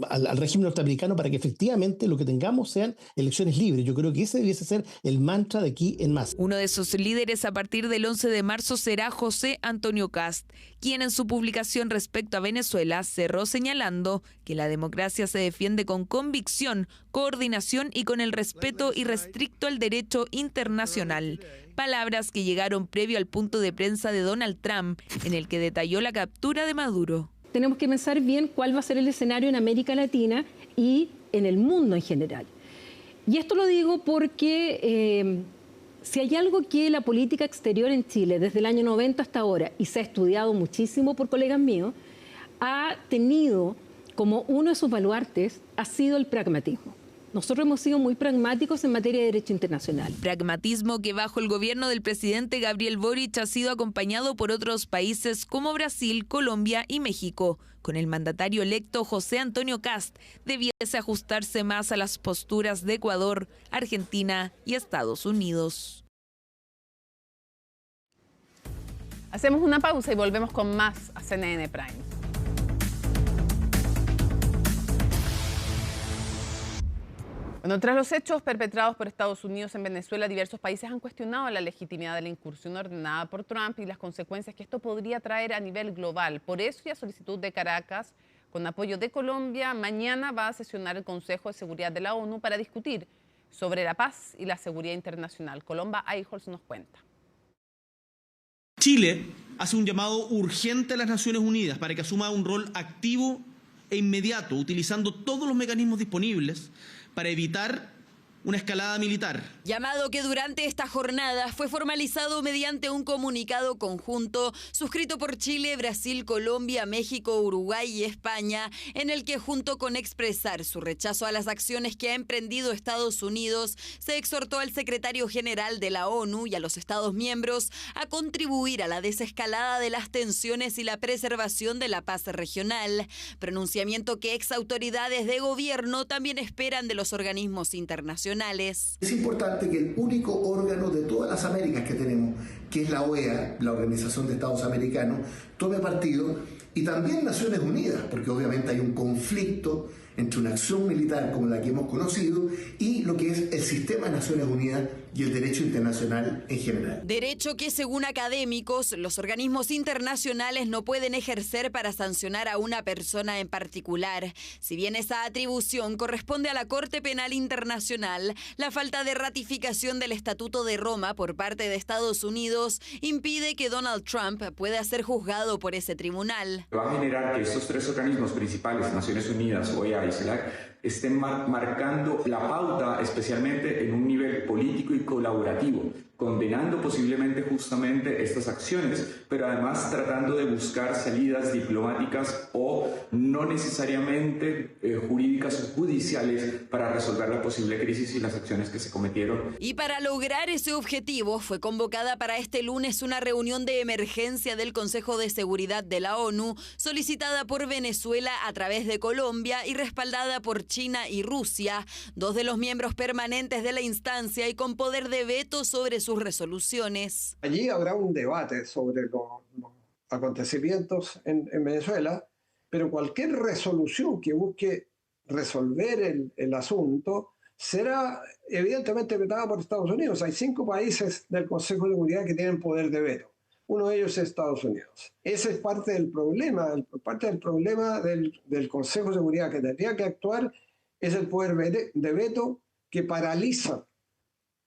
al régimen norteamericano para que efectivamente lo que tengamos sean elecciones libres. Yo creo que ese debiese ser el mantra de aquí en más. Uno de esos líderes a partir del 11 de marzo será José Antonio Kast, quien en su publicación respecto a Venezuela cerró señalando que la democracia se defiende con convicción, coordinación y con el respeto irrestricto al derecho internacional. Palabras que llegaron previo al punto de prensa de Donald Trump, en el que detalló la captura de Maduro. Tenemos que pensar bien cuál va a ser el escenario en América Latina y en el mundo en general. Y esto lo digo porque si hay algo que la política exterior en Chile desde el año 90 hasta ahora, y se ha estudiado muchísimo por colegas míos, ha tenido como uno de sus baluartes ha sido el pragmatismo. Nosotros hemos sido muy pragmáticos en materia de derecho internacional. Pragmatismo que bajo el gobierno del presidente Gabriel Boric ha sido acompañado por otros países como Brasil, Colombia y México. Con el mandatario electo José Antonio Kast debiese ajustarse más a las posturas de Ecuador, Argentina y Estados Unidos. Hacemos una pausa y volvemos con más a CNN Prime. Bueno, tras los hechos perpetrados por Estados Unidos en Venezuela, diversos países han cuestionado la legitimidad de la incursión ordenada por Trump y las consecuencias que esto podría traer a nivel global. Por eso, y a solicitud de Caracas, con apoyo de Colombia, mañana va a sesionar el Consejo de Seguridad de la ONU para discutir sobre la paz y la seguridad internacional. Colomba Eijols nos cuenta. Chile hace un llamado urgente a las Naciones Unidas para que asuma un rol activo e inmediato, utilizando todos los mecanismos disponibles para evitar una escalada militar. Llamado que durante esta jornada fue formalizado mediante un comunicado conjunto suscrito por Chile, Brasil, Colombia, México, Uruguay y España, en el que junto con expresar su rechazo a las acciones que ha emprendido Estados Unidos, se exhortó al secretario general de la ONU y a los Estados miembros a contribuir a la desescalada de las tensiones y la preservación de la paz regional, pronunciamiento que exautoridades de gobierno también esperan de los organismos internacionales. Es importante que el único órgano de todas las Américas que tenemos, que es la OEA, la Organización de Estados Americanos, tome partido, y también Naciones Unidas, porque obviamente hay un conflicto entre una acción militar como la que hemos conocido y lo que es el sistema de Naciones Unidas y el derecho internacional en general. Derecho que, según académicos, los organismos internacionales no pueden ejercer para sancionar a una persona en particular. Si bien esa atribución corresponde a la Corte Penal Internacional, la falta de ratificación del Estatuto de Roma por parte de Estados Unidos impide que Donald Trump pueda ser juzgado por ese tribunal. Va a generar que estos tres organismos principales, Naciones Unidas, OEA y CELAC, estén marcando la pauta, especialmente en un nivel político y colaborativo, condenando posiblemente justamente estas acciones, pero además tratando de buscar salidas diplomáticas o no necesariamente jurídicas o judiciales para resolver la posible crisis y las acciones que se cometieron. Y para lograr ese objetivo fue convocada para este lunes una reunión de emergencia del Consejo de Seguridad de la ONU, solicitada por Venezuela a través de Colombia y respaldada por China y Rusia, dos de los miembros permanentes de la instancia y con poder de veto sobre sus resoluciones. Allí habrá un debate sobre los acontecimientos en Venezuela, pero cualquier resolución que busque resolver el asunto será evidentemente vetada por Estados Unidos. Hay 5 países del Consejo de Seguridad que tienen poder de veto. Uno de ellos es Estados Unidos. Ese es parte del problema. Parte del problema del Consejo de Seguridad que tendría que actuar es el poder de veto que paraliza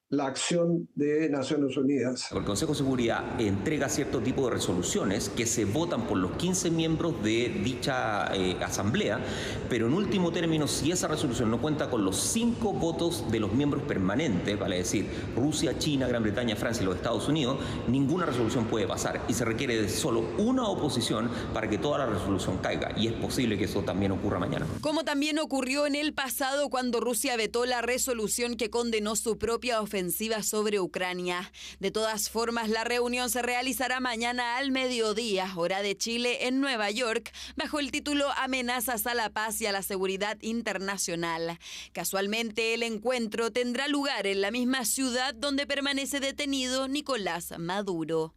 la acción de Naciones Unidas. El Consejo de Seguridad entrega cierto tipo de resoluciones que se votan por los 15 miembros de dicha asamblea, pero en último término, si esa resolución no cuenta con los 5 votos de los miembros permanentes, vale decir, Rusia, China, Gran Bretaña, Francia y los Estados Unidos, ninguna resolución puede pasar y se requiere de solo una oposición para que toda la resolución caiga, y es posible que eso también ocurra mañana. Como también ocurrió en el pasado cuando Rusia vetó la resolución que condenó su propia ofensiva sobre Ucrania. De todas formas, la reunión se realizará mañana al mediodía, hora de Chile, en Nueva York, bajo el título Amenazas a la paz y a la seguridad internacional. Casualmente, el encuentro tendrá lugar en la misma ciudad donde permanece detenido Nicolás Maduro.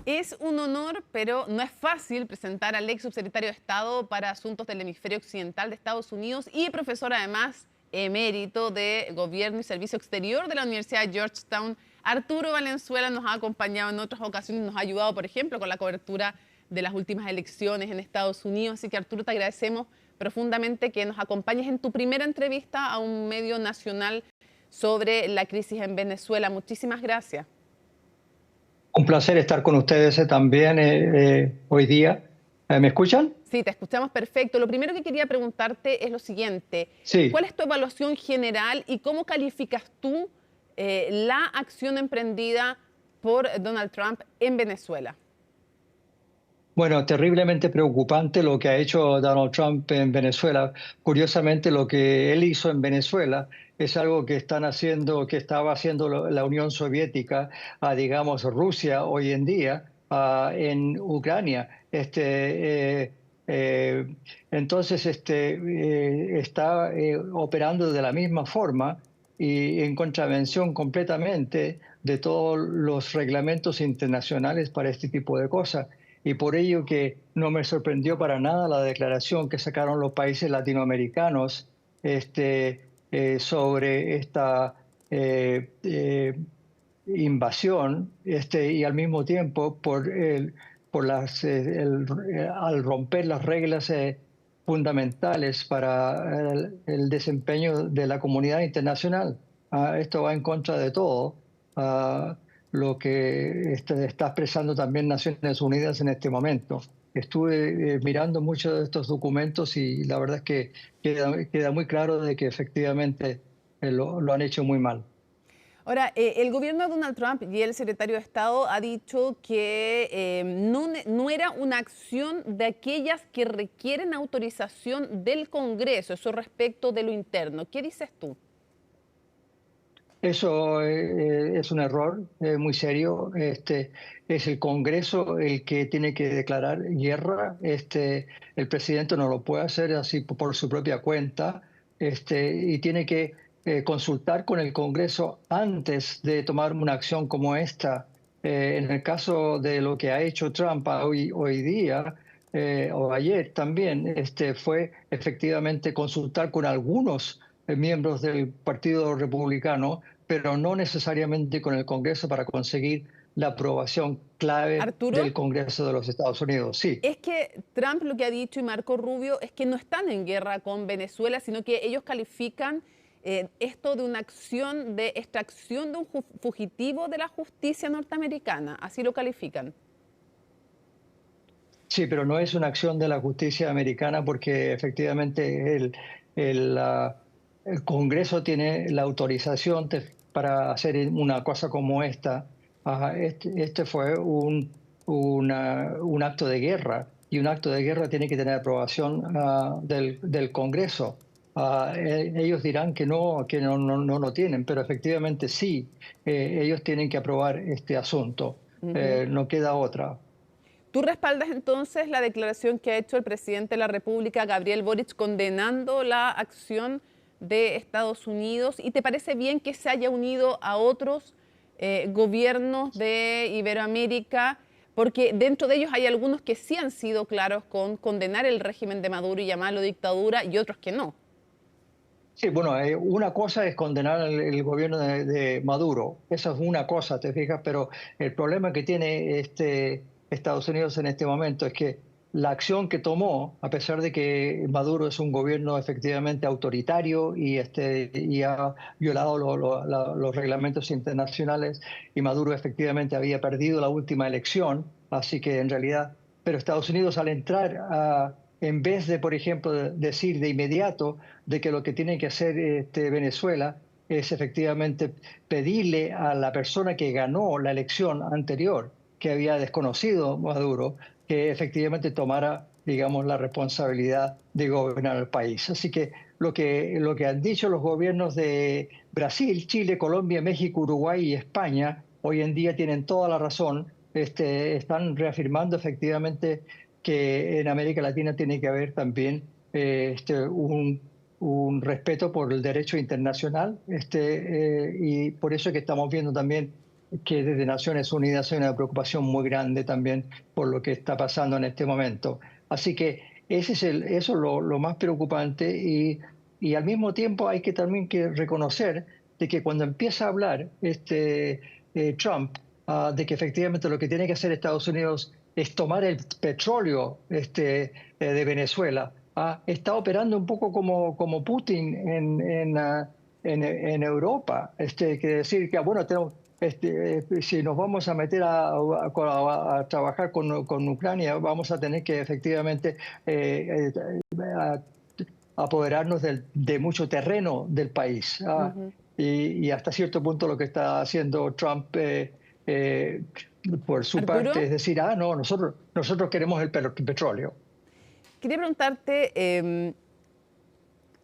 Es un honor, pero no es fácil presentar al ex subsecretario de Estado para Asuntos del Hemisferio Occidental de Estados Unidos y profesor además emérito de Gobierno y Servicio Exterior de la Universidad de Georgetown. Arturo Valenzuela nos ha acompañado en otras ocasiones, nos ha ayudado, por ejemplo, con la cobertura de las últimas elecciones en Estados Unidos. Así que, Arturo, te agradecemos profundamente que nos acompañes en tu primera entrevista a un medio nacional sobre la crisis en Venezuela. Muchísimas gracias. Un placer estar con ustedes también hoy día. ¿Me escuchan? Sí, te escuchamos perfecto. Lo primero que quería preguntarte es lo siguiente. Sí. ¿Cuál es tu evaluación general y cómo calificas tú la acción emprendida por Donald Trump en Venezuela? Bueno, terriblemente preocupante lo que ha hecho Donald Trump en Venezuela. Curiosamente, lo que él hizo en Venezuela es algo que estaba haciendo la Unión Soviética, digamos Rusia hoy en día, en Ucrania. Entonces, está operando de la misma forma y en contravención completamente de todos los reglamentos internacionales para este tipo de cosas. Y por ello que no me sorprendió para nada la declaración que sacaron los países latinoamericanos sobre esta invasión y al mismo tiempo al romper las reglas fundamentales para el desempeño de la comunidad internacional. Esto va en contra de todo. Lo que está expresando también Naciones Unidas en este momento. Estuve mirando muchos de estos documentos y la verdad es que queda muy claro de que efectivamente lo han hecho muy mal. Ahora, el gobierno de Donald Trump y el secretario de Estado ha dicho que no era una acción de aquellas que requieren autorización del Congreso, eso respecto de lo interno. ¿Qué dices tú? Eso es un error muy serio. Es el Congreso el que tiene que declarar guerra. El presidente no lo puede hacer así por su propia cuenta y tiene que consultar con el Congreso antes de tomar una acción como esta. En el caso de lo que ha hecho Trump hoy día o ayer también, fue efectivamente consultar con algunos miembros del Partido Republicano, pero no necesariamente con el Congreso para conseguir la aprobación clave del Congreso de los Estados Unidos. Sí. Es que Trump lo que ha dicho y Marco Rubio es que no están en guerra con Venezuela, sino que ellos califican esto de una acción de extracción de un fugitivo de la justicia norteamericana. Así lo califican. Sí, pero no es una acción de la justicia americana porque efectivamente el Congreso tiene la autorización para hacer una cosa como esta. Este fue un acto de guerra y un acto de guerra tiene que tener aprobación del Congreso. Ellos dirán que no lo tienen, pero efectivamente sí, ellos tienen que aprobar este asunto. No queda otra. ¿Tú respaldas entonces la declaración que ha hecho el presidente de la República, Gabriel Boric, condenando la acción de Estados Unidos? ¿Y te parece bien que se haya unido a otros gobiernos de Iberoamérica? Porque dentro de ellos hay algunos que sí han sido claros con condenar el régimen de Maduro y llamarlo dictadura y otros que no. Sí, bueno, una cosa es condenar el gobierno de Maduro. Esa es una cosa, te fijas, pero el problema que tiene Estados Unidos en este momento es que la acción que tomó, a pesar de que Maduro es un gobierno efectivamente autoritario y ha violado los reglamentos internacionales y Maduro efectivamente había perdido la última elección, así que en realidad, pero Estados Unidos al entrar en vez de, por ejemplo, decir de inmediato de que lo que tiene que hacer Venezuela es efectivamente pedirle a la persona que ganó la elección anterior, que había desconocido Maduro, que efectivamente tomara, digamos, la responsabilidad de gobernar el país. Así que lo que han dicho los gobiernos de Brasil, Chile, Colombia, México, Uruguay y España, hoy en día tienen toda la razón, están reafirmando efectivamente que en América Latina tiene que haber también un respeto por el derecho internacional y por eso es que estamos viendo también que desde Naciones Unidas hay una preocupación muy grande también por lo que está pasando en este momento. Así que eso es lo más preocupante y al mismo tiempo hay que también reconocer de que cuando empieza a hablar Trump de que efectivamente lo que tiene que hacer Estados Unidos es tomar el petróleo de Venezuela, está operando un poco como Putin en Europa. Que decir que, bueno, si nos vamos a meter a trabajar con Ucrania, vamos a tener que efectivamente apoderarnos de mucho terreno del país. Y hasta cierto punto lo que está haciendo Trump por su Arturo, parte, es decir, no, nosotros queremos el petróleo. Quería preguntarte,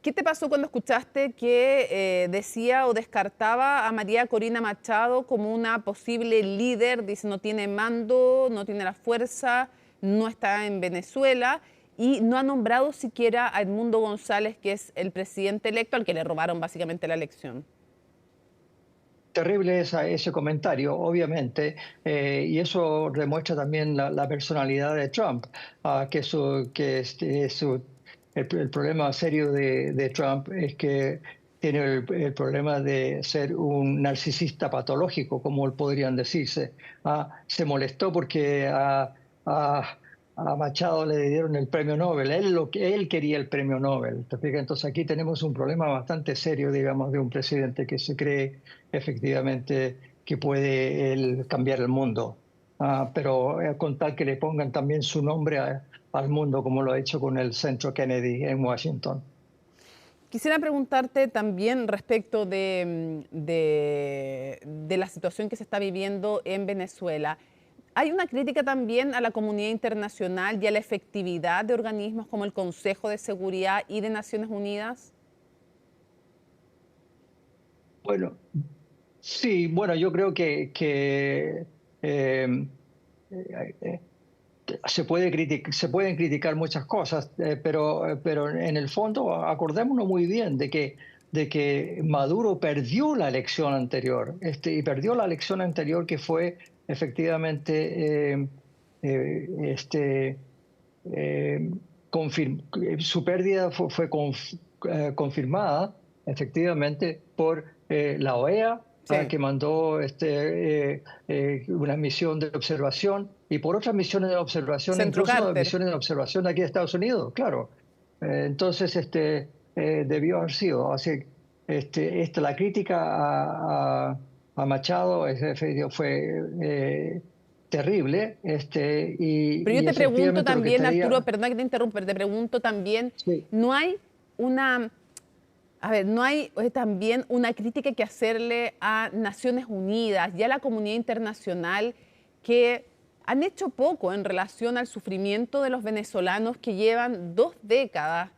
¿qué te pasó cuando escuchaste que decía o descartaba a María Corina Machado como una posible líder? Dice, no tiene mando, no tiene la fuerza, no está en Venezuela y no ha nombrado siquiera a Edmundo González, que es el presidente electo al que le robaron básicamente la elección. Terrible ese comentario, obviamente, y eso demuestra también la personalidad de Trump, el problema serio de Trump es que tiene el problema de ser un narcisista patológico, como podrían decirse. Se molestó porque a Machado le dieron el premio Nobel. Él quería el premio Nobel. Entonces aquí tenemos un problema bastante serio, digamos, de un presidente que se cree efectivamente que puede cambiar el mundo. Pero con tal que le pongan también su nombre al mundo, como lo ha hecho con el Centro Kennedy en Washington. Quisiera preguntarte también respecto de la situación que se está viviendo en Venezuela. ¿Hay una crítica también a la comunidad internacional y a la efectividad de organismos como el Consejo de Seguridad y de Naciones Unidas? Bueno, sí, bueno, yo creo que se pueden criticar muchas cosas, pero en el fondo acordémonos muy bien de que Maduro perdió la elección anterior, y perdió la elección anterior que fue efectivamente su pérdida fue confirmada efectivamente por la OEA, sí, que mandó una misión de observación y por otras misiones de observación, incluso misiones de observación aquí de Estados Unidos, claro. Entonces debió haber sido. Así, la crítica a Machado fue terrible. Pero yo te pregunto también, Arturo, perdón que te interrumpa, te pregunto también, sí, ¿no hay también una crítica que hacerle a Naciones Unidas y a la comunidad internacional que han hecho poco en relación al sufrimiento de los venezolanos que llevan 2 décadas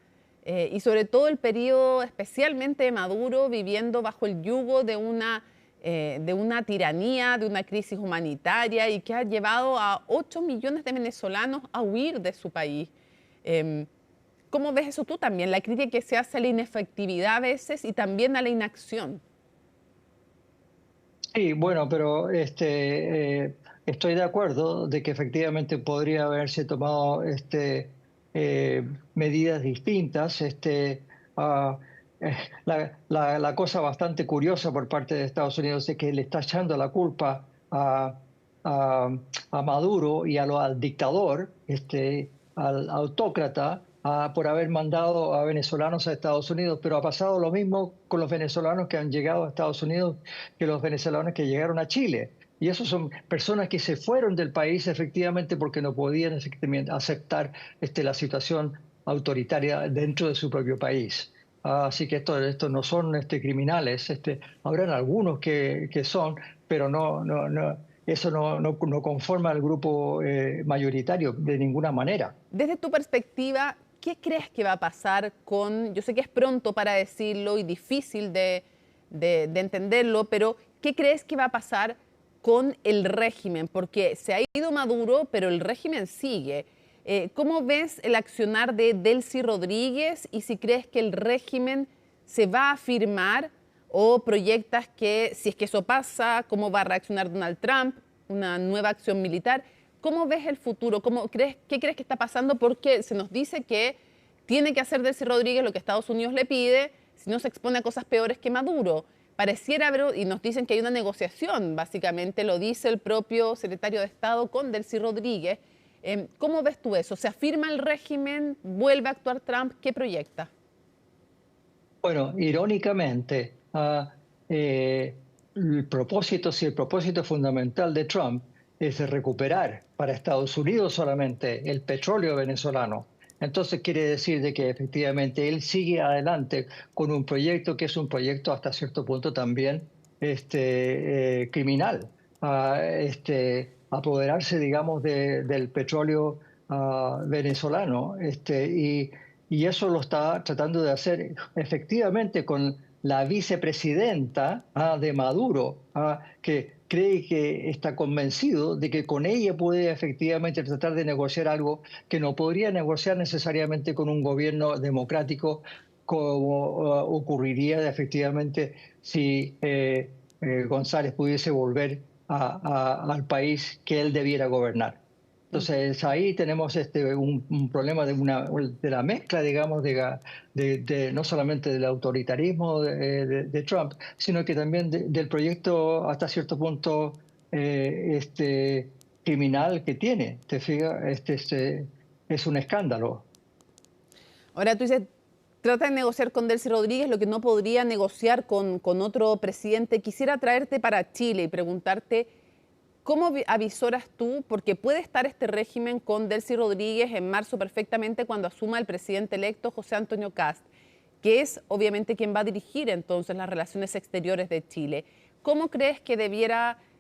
y sobre todo el periodo especialmente de Maduro viviendo bajo el yugo de una tiranía, de una crisis humanitaria y que ha llevado a 8 millones de venezolanos a huir de su país? ¿Cómo ves eso tú también? La crítica que se hace a la inefectividad a veces y también a la inacción. Sí, bueno, pero estoy de acuerdo de que efectivamente podría haberse tomado medidas distintas. La cosa bastante curiosa por parte de Estados Unidos es que le está echando la culpa a Maduro y al dictador, al autócrata, por haber mandado a venezolanos a Estados Unidos, pero ha pasado lo mismo con los venezolanos que han llegado a Estados Unidos que los venezolanos que llegaron a Chile. Y esos son personas que se fueron del país efectivamente porque no podían aceptar la situación autoritaria dentro de su propio país. Así que esto no son criminales. Habrán algunos que son, pero eso no conforma al grupo mayoritario de ninguna manera. Desde tu perspectiva, ¿qué crees que va a pasar con, yo sé que es pronto para decirlo y difícil de entenderlo, pero ¿qué crees que va a pasar con el régimen? Porque se ha ido Maduro, pero el régimen sigue. ¿Cómo ves el accionar de Delcy Rodríguez y si crees que el régimen se va a firmar o proyectas que, si es que eso pasa, cómo va a reaccionar Donald Trump, una nueva acción militar? ¿Cómo ves el futuro? ¿Qué crees que está pasando? Porque se nos dice que tiene que hacer Delcy Rodríguez lo que Estados Unidos le pide, si no se expone a cosas peores que Maduro. Pareciera, y nos dicen que hay una negociación, básicamente lo dice el propio secretario de Estado con Delcy Rodríguez. ¿Cómo ves tú eso? ¿Se afirma el régimen? ¿Vuelve a actuar Trump? ¿Qué proyecta? Bueno, irónicamente, el propósito fundamental de Trump es de recuperar para Estados Unidos solamente el petróleo venezolano. Entonces quiere decir de que efectivamente él sigue adelante con un proyecto que es un proyecto hasta cierto punto también criminal. apoderarse, digamos, del petróleo venezolano, y eso lo está tratando de hacer efectivamente con la vicepresidenta de Maduro, que cree que está convencido de que con ella puede efectivamente tratar de negociar algo que no podría negociar necesariamente con un gobierno democrático, como ocurriría efectivamente si González pudiese volver al país que él debiera gobernar. Entonces ahí tenemos un problema de la mezcla, digamos, de no solamente del autoritarismo de Trump, sino que también del proyecto hasta cierto punto criminal que tiene. ¿Te fijas? Es un escándalo. Ahora tú dices, trata de negociar con Delcy Rodríguez lo que no podría negociar con otro presidente. Quisiera traerte para Chile y preguntarte, ¿cómo avisoras tú? Porque puede estar este régimen con Delcy Rodríguez en marzo perfectamente cuando asuma el presidente electo José Antonio Kast, que es obviamente quien va a dirigir entonces las relaciones exteriores de Chile. ¿Cómo crees que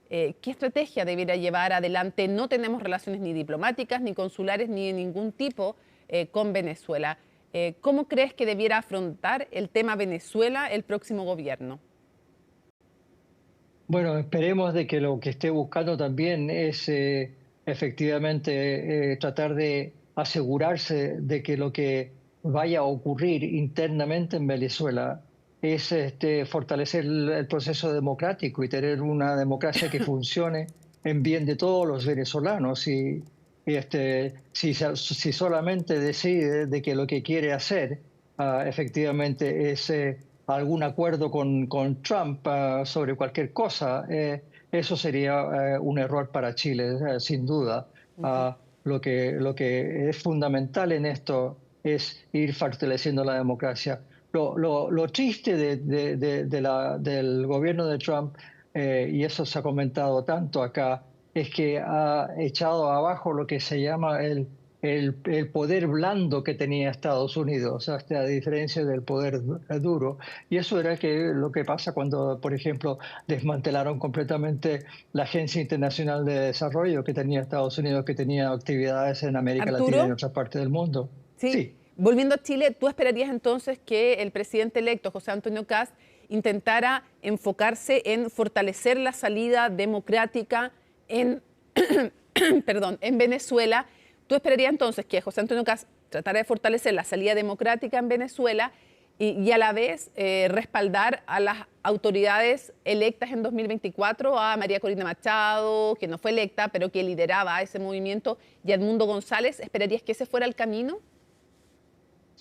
qué estrategia debiera llevar adelante? No tenemos relaciones ni diplomáticas, ni consulares, ni de ningún tipo con Venezuela. ¿Cómo crees que debiera afrontar el tema Venezuela el próximo gobierno? Bueno, esperemos de que lo que esté buscando también es efectivamente tratar de asegurarse de que lo que vaya a ocurrir internamente en Venezuela es fortalecer el proceso democrático y tener una democracia que funcione en bien de todos los venezolanos. Si solamente decide de que lo que quiere hacer efectivamente es algún acuerdo con Trump sobre cualquier cosa, eso sería un error para Chile, sin duda. Lo que es fundamental en esto es ir fortaleciendo la democracia. Lo triste del gobierno de Trump, y eso se ha comentado tanto acá, es que ha echado abajo lo que se llama el poder blando que tenía Estados Unidos, hasta a diferencia del poder duro. Y eso era lo que pasa cuando, por ejemplo, desmantelaron completamente la Agencia Internacional de Desarrollo que tenía Estados Unidos, que tenía actividades en América Latina y en otras partes del mundo. Sí. Volviendo a Chile, ¿tú esperarías entonces que el presidente electo, José Antonio Kast, intentara enfocarse en fortalecer la salida democrática en Venezuela? ¿Tú esperarías entonces que José Antonio Kast tratara de fortalecer la salida democrática en Venezuela y a la vez respaldar a las autoridades electas en 2024, a María Corina Machado, que no fue electa, pero que lideraba ese movimiento, y a Edmundo González? ¿Esperarías que ese fuera el camino?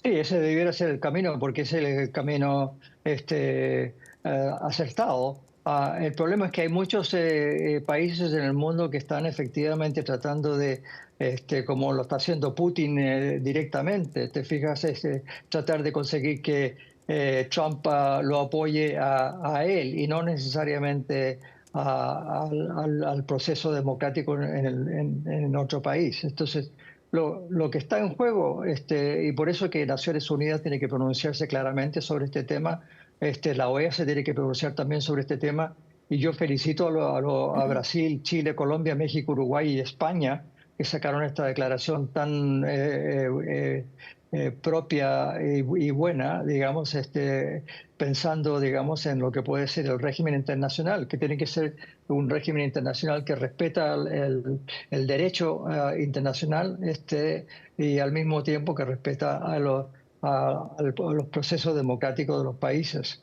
Sí, ese debiera ser el camino, porque es el camino acertado. El problema es que hay muchos países en el mundo que están efectivamente tratando de, como lo está haciendo Putin directamente, te fijas, tratar de conseguir que Trump lo apoye a él y no necesariamente al proceso democrático en otro país. Entonces, lo que está en juego, y por eso que Naciones Unidas tiene que pronunciarse claramente sobre este tema, la OEA se tiene que pronunciar también sobre este tema, y yo felicito a Brasil, Chile, Colombia, México, Uruguay y España, que sacaron esta declaración tan propia y buena, digamos, pensando, digamos, en lo que puede ser el régimen internacional, que tiene que ser un régimen internacional que respeta el derecho internacional, y al mismo tiempo que respeta a los procesos democráticos de los países.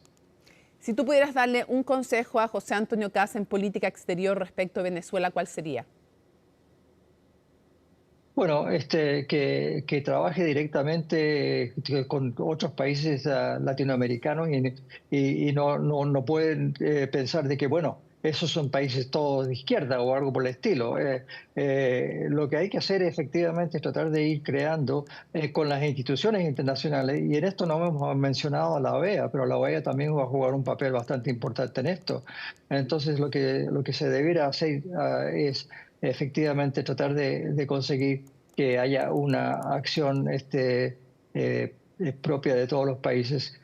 Si tú pudieras darle un consejo a José Antonio Kast en política exterior respecto a Venezuela, ¿cuál sería? Bueno, que trabaje directamente con otros países latinoamericanos y no pueden pensar de que, bueno, esos son países todos de izquierda o algo por el estilo. Lo que hay que hacer efectivamente es tratar de ir creando con las instituciones internacionales, y en esto no hemos mencionado a la OEA, pero la OEA también va a jugar un papel bastante importante en esto. Entonces lo que se debiera hacer es efectivamente tratar de conseguir que haya una acción propia de todos los países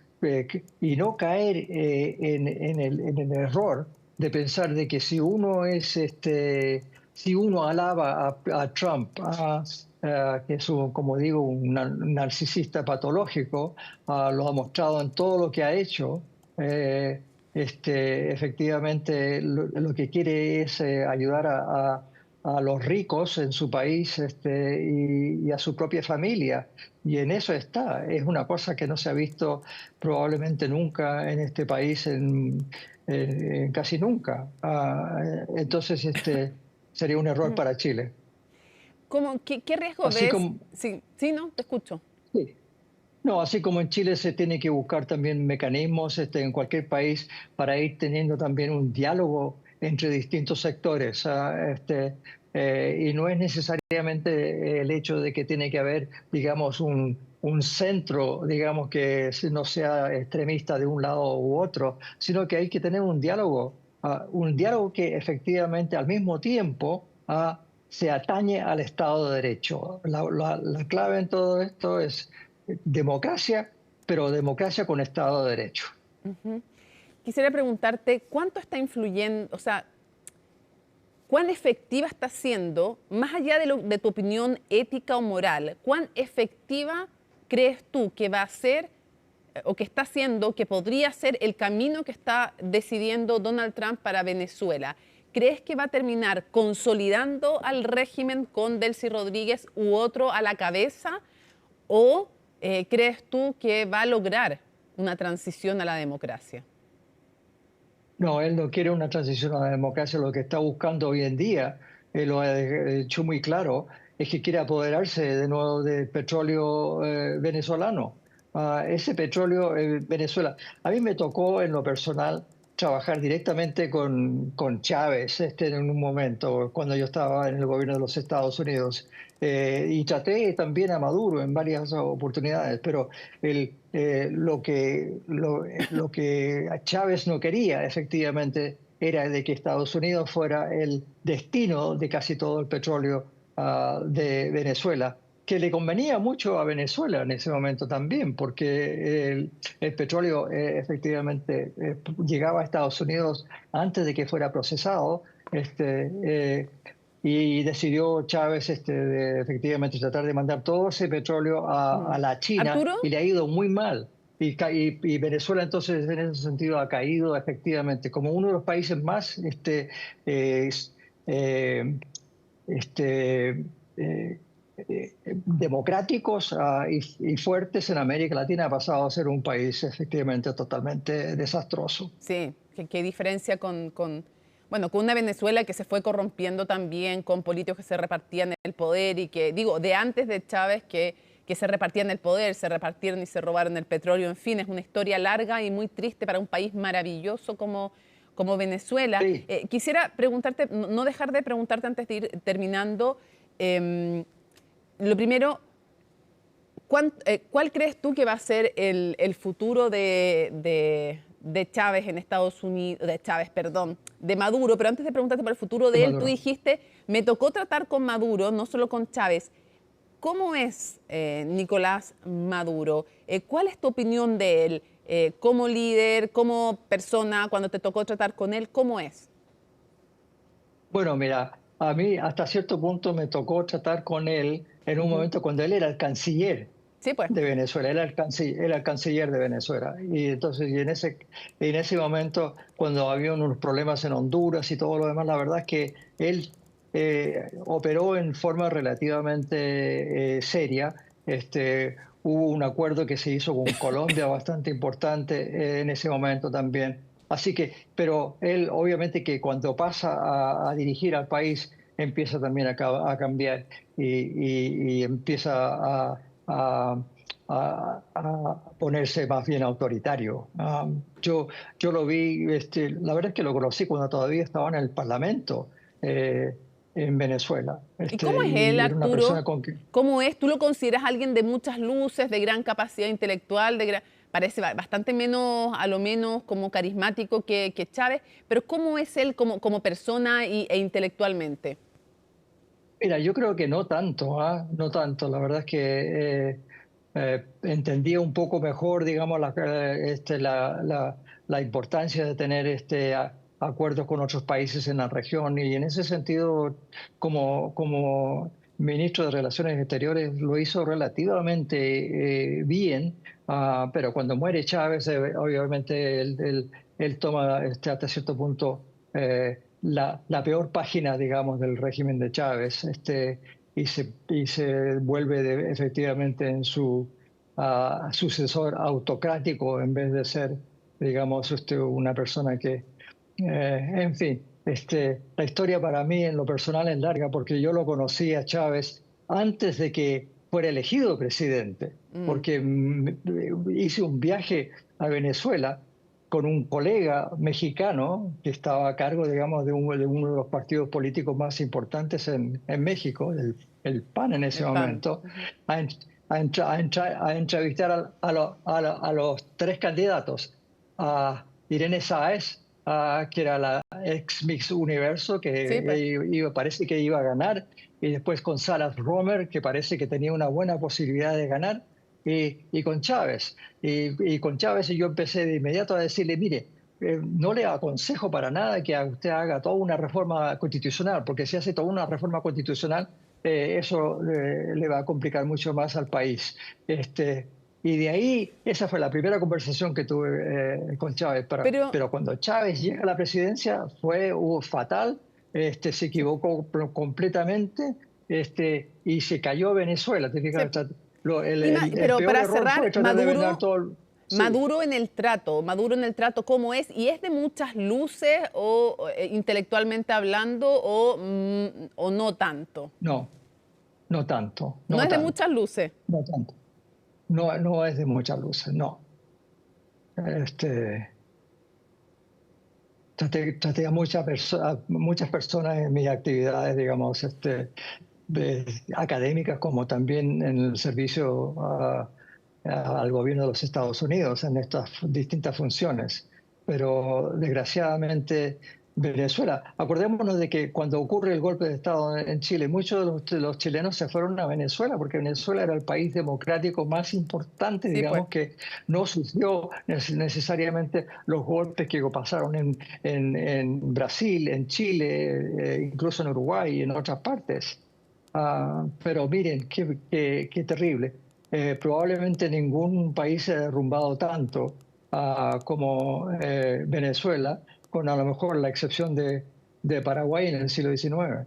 y no caer en el error de pensar de que si uno es si uno alaba a Trump, que es como digo, un narcisista patológico, lo ha mostrado en todo lo que ha hecho. Efectivamente, lo que quiere es ayudar a los ricos en su país y a su propia familia. Y en eso está. Es una cosa que no se ha visto probablemente nunca en este país, casi nunca. Entonces, sería un error para Chile. ¿Qué riesgo Así ves? como- Sí, no, te escucho. Sí. No, así como en Chile se tiene que buscar también mecanismos en cualquier país para ir teniendo también un diálogo entre distintos sectores. Y no es necesariamente el hecho de que tiene que haber, digamos, un centro, digamos, que no sea extremista de un lado u otro, sino que hay que tener un diálogo que efectivamente al mismo tiempo se atañe al Estado de Derecho. La clave en todo esto es democracia, pero democracia con Estado de Derecho. Ujú. Quisiera preguntarte, ¿cuánto está influyendo, o sea, cuán efectiva está siendo, más allá de tu opinión ética o moral, cuán efectiva crees tú que va a ser o que está haciendo, que podría ser el camino que está decidiendo Donald Trump para Venezuela? ¿Crees que va a terminar consolidando al régimen con Delcy Rodríguez u otro a la cabeza? ¿O crees tú que va a lograr una transición a la democracia? No, él no quiere una transición a la democracia. Lo que está buscando hoy en día, él lo ha hecho muy claro, es que quiere apoderarse de nuevo del petróleo venezolano. Ese petróleo Venezuela. A mí me tocó en lo personal trabajar directamente con Chávez en un momento, cuando yo estaba en el gobierno de los Estados Unidos. Y traté también a Maduro en varias oportunidades, pero lo que Chávez no quería efectivamente era de que Estados Unidos fuera el destino de casi todo el petróleo de Venezuela, que le convenía mucho a Venezuela en ese momento también, porque el petróleo efectivamente llegaba a Estados Unidos antes de que fuera procesado, y decidió Chávez efectivamente tratar de mandar todo ese petróleo a la China. ¿Arturo? Y le ha ido muy mal. Y Venezuela entonces en ese sentido ha caído efectivamente como uno de los países más democráticos y fuertes en América Latina. Ha pasado a ser un país efectivamente totalmente desastroso. Sí, qué diferencia con una Venezuela que se fue corrompiendo también, con políticos que se repartían el poder y que, digo, de antes de Chávez que se repartían el poder, se repartieron y se robaron el petróleo. En fin, es una historia larga y muy triste para un país maravilloso como Venezuela. Sí. Quisiera preguntarte, no dejar de preguntarte antes de ir terminando, lo primero, ¿cuál crees tú que va a ser el futuro de Chávez en Estados Unidos, de Maduro? Pero antes de preguntarte por el futuro de él, Maduro. tú dijiste, me tocó tratar con Maduro, no solo con Chávez. ¿Cómo es Nicolás Maduro? ¿Cuál es tu opinión de él? Como líder, como persona, cuando te tocó tratar con él, ¿cómo es? Bueno, mira, a mí hasta cierto punto me tocó tratar con él en un momento cuando él era el canciller de Venezuela, era el canciller de Venezuela. Y entonces en ese momento, cuando había unos problemas en Honduras y todo lo demás, la verdad es que él operó en forma relativamente seria. Hubo un acuerdo que se hizo con Colombia bastante importante en ese momento también. Así que, pero él obviamente que cuando pasa a dirigir al país empieza también a cambiar y empieza a ponerse más bien autoritario. Yo lo vi, la verdad es que lo conocí cuando todavía estaba en el Parlamento en Venezuela. ¿Y cómo es él, era una Arturo? persona ¿Cómo es? ¿Tú lo consideras alguien de muchas luces, de gran capacidad intelectual, parece bastante menos, a lo menos, como carismático que Chávez, pero ¿cómo es él como persona e intelectualmente? Mira, yo creo que no tanto, no tanto. La verdad es que entendía un poco mejor, digamos, la importancia de tener a acuerdos con otros países en la región, y en ese sentido, como ministro de Relaciones Exteriores, lo hizo relativamente bien, pero cuando muere Chávez, obviamente él toma hasta cierto punto la peor página, digamos, del régimen de Chávez, y se vuelve efectivamente en su sucesor autocrático, en vez de ser, digamos, una persona que, en fin, la historia para mí en lo personal es larga, porque yo lo conocí a Chávez antes de que fuera elegido presidente, porque hice un viaje a Venezuela con un colega mexicano que estaba a cargo, digamos, de uno de los partidos políticos más importantes en México, el PAN en ese momento, a entrevistar a los tres candidatos, a Irene Sáez, que era la ex Miss Universo, que parece que iba a ganar, y después con Salas Romer, que parece que tenía una buena posibilidad de ganar, y con Chávez. Y con Chávez yo empecé de inmediato a decirle, mire, no le aconsejo para nada que usted haga toda una reforma constitucional, porque si hace toda una reforma constitucional, eso le va a complicar mucho más al país. Y de ahí, esa fue la primera conversación que tuve con Chávez. Pero cuando Chávez llega a la presidencia fue fatal, se equivocó completamente, y se cayó Venezuela. ¿Te fijas? Sí. Pero para cerrar, Maduro en el trato, ¿cómo es? ¿Y es de muchas luces o intelectualmente hablando o no tanto? No tanto. ¿No es de muchas luces? No tanto. No es de muchas luces, no. Traté a muchas personas en mis actividades, digamos, académicas, como también en el servicio al gobierno de los Estados Unidos, en estas distintas funciones. Pero desgraciadamente Venezuela, acordémonos de que cuando ocurre el golpe de Estado en Chile, muchos de los chilenos se fueron a Venezuela, porque Venezuela era el país democrático más importante, digamos, que no sufrió necesariamente los golpes que pasaron en Brasil, en Chile, incluso en Uruguay y en otras partes. Pero miren, qué terrible. Probablemente ningún país se ha derrumbado tanto como Venezuela, con a lo mejor la excepción de Paraguay en el siglo XIX.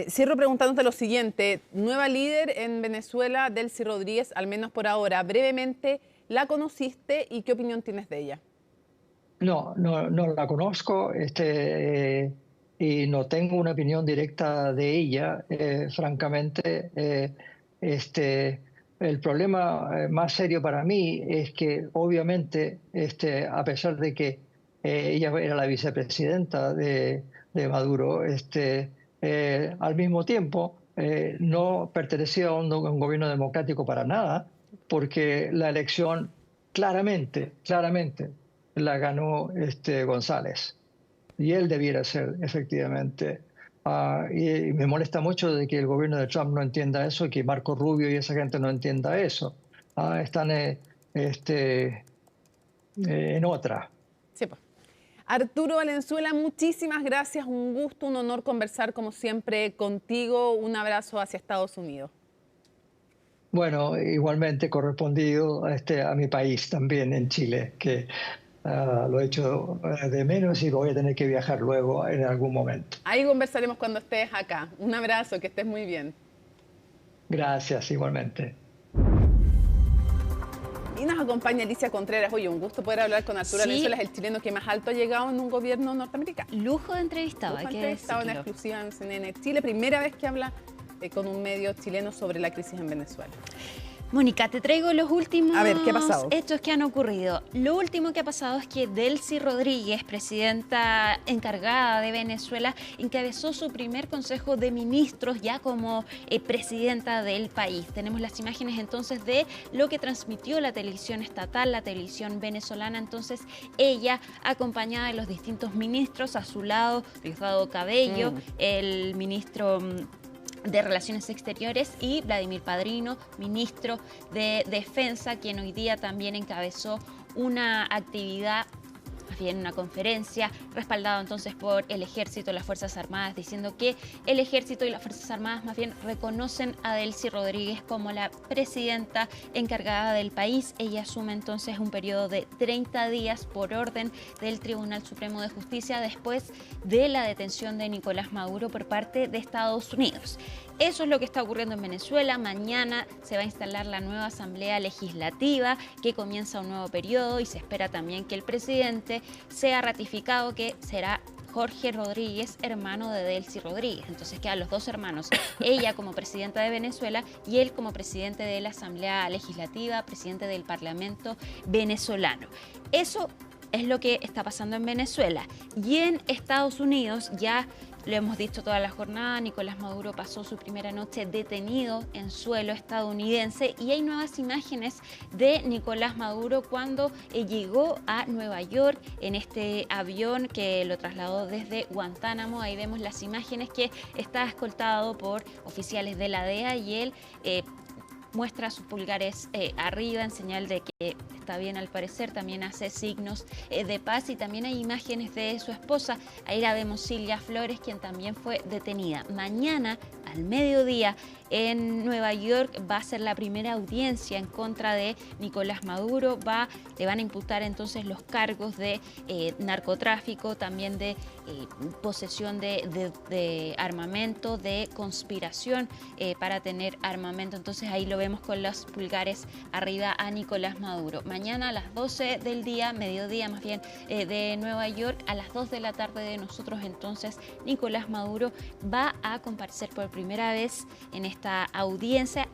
Cierro preguntándote lo siguiente. Nueva líder en Venezuela, Delcy Rodríguez, al menos por ahora. Brevemente, ¿la conociste y qué opinión tienes de ella? No la conozco, y no tengo una opinión directa de ella, francamente. El problema más serio para mí es que, obviamente, a pesar de que ella era la vicepresidenta de Maduro, al mismo tiempo no pertenecía a un gobierno democrático para nada, porque la elección claramente la ganó González, y él debiera ser efectivamente. Y me molesta mucho de que el gobierno de Trump no entienda eso, y que Marco Rubio y esa gente no entienda eso. Están en otra. Sí, pues. Arturo Valenzuela, muchísimas gracias, un gusto, un honor conversar como siempre contigo. Un abrazo hacia Estados Unidos. Bueno, igualmente correspondido a mi país también, en Chile, que lo he hecho de menos y voy a tener que viajar luego en algún momento. Ahí conversaremos cuando estés acá. Un abrazo, que estés muy bien. Gracias, igualmente. Y nos acompaña Alicia Contreras. Oye, un gusto poder hablar con Arturo Valenzuela, es el chileno que más alto ha llegado en un gobierno norteamericano. Lujo de entrevistado. Lujo de entrevistado en exclusiva en CNN Chile. Primera vez que habla con un medio chileno sobre la crisis en Venezuela. Mónica, te traigo los últimos ¿qué ha pasado? Hechos que han ocurrido. Lo último que ha pasado es que Delcy Rodríguez, presidenta encargada de Venezuela, encabezó su primer consejo de ministros ya como presidenta del país. Tenemos las imágenes entonces de lo que transmitió la televisión estatal, la televisión venezolana. Entonces ella, acompañada de los distintos ministros, a su lado Diosdado Cabello, el ministro de Relaciones Exteriores, y Vladimir Padrino, ministro de Defensa, quien hoy día también encabezó una actividad más bien una conferencia, respaldado entonces por el Ejército y las Fuerzas Armadas, diciendo que el Ejército y las Fuerzas Armadas más bien reconocen a Delcy Rodríguez como la presidenta encargada del país. Ella asume entonces un periodo de 30 días por orden del Tribunal Supremo de Justicia después de la detención de Nicolás Maduro por parte de Estados Unidos. Eso es lo que está ocurriendo en Venezuela. Mañana se va a instalar la nueva Asamblea Legislativa que comienza un nuevo periodo y se espera también que el presidente sea ratificado, que será Jorge Rodríguez, hermano de Delcy Rodríguez. Entonces quedan los dos hermanos, ella como presidenta de Venezuela y él como presidente de la Asamblea Legislativa, presidente del Parlamento venezolano. Eso es lo que está pasando en Venezuela. Y en Estados Unidos, ya lo hemos dicho toda la jornada, Nicolás Maduro pasó su primera noche detenido en suelo estadounidense y hay nuevas imágenes de Nicolás Maduro cuando llegó a Nueva York en este avión que lo trasladó desde Guantánamo. Ahí vemos las imágenes que está escoltado por oficiales de la DEA y él muestra sus pulgares arriba en señal de que está bien al parecer, también hace signos de paz y también hay imágenes de su esposa. Ahí la vemos, Cilia Flores, quien también fue detenida. Mañana al mediodía en Nueva York va a ser la primera audiencia en contra de Nicolás Maduro. Le van a imputar entonces los cargos de narcotráfico, también de posesión de armamento, de conspiración para tener armamento. Entonces ahí lo vemos con los pulgares arriba a Nicolás Maduro. Mañana a las 12 del día, mediodía más bien, de Nueva York, a las 2 de la tarde de nosotros, entonces Nicolás Maduro va a comparecer por primera vez en esta audiencia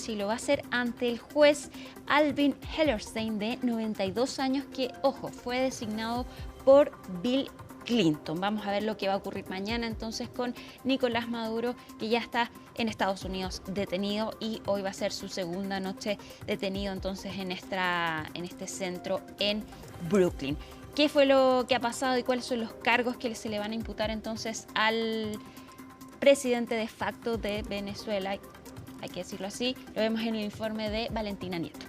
y lo va a hacer ante el juez Alvin Hellerstein, de 92 años, que, ojo, fue designado por Bill Clinton. Vamos a ver lo que va a ocurrir mañana entonces con Nicolás Maduro, que ya está en Estados Unidos detenido y hoy va a ser su segunda noche detenido entonces en este centro en Brooklyn. ¿Qué fue lo que ha pasado y cuáles son los cargos que se le van a imputar entonces al presidente de facto de Venezuela? Hay que decirlo así, lo vemos en el informe de Valentina Nieto.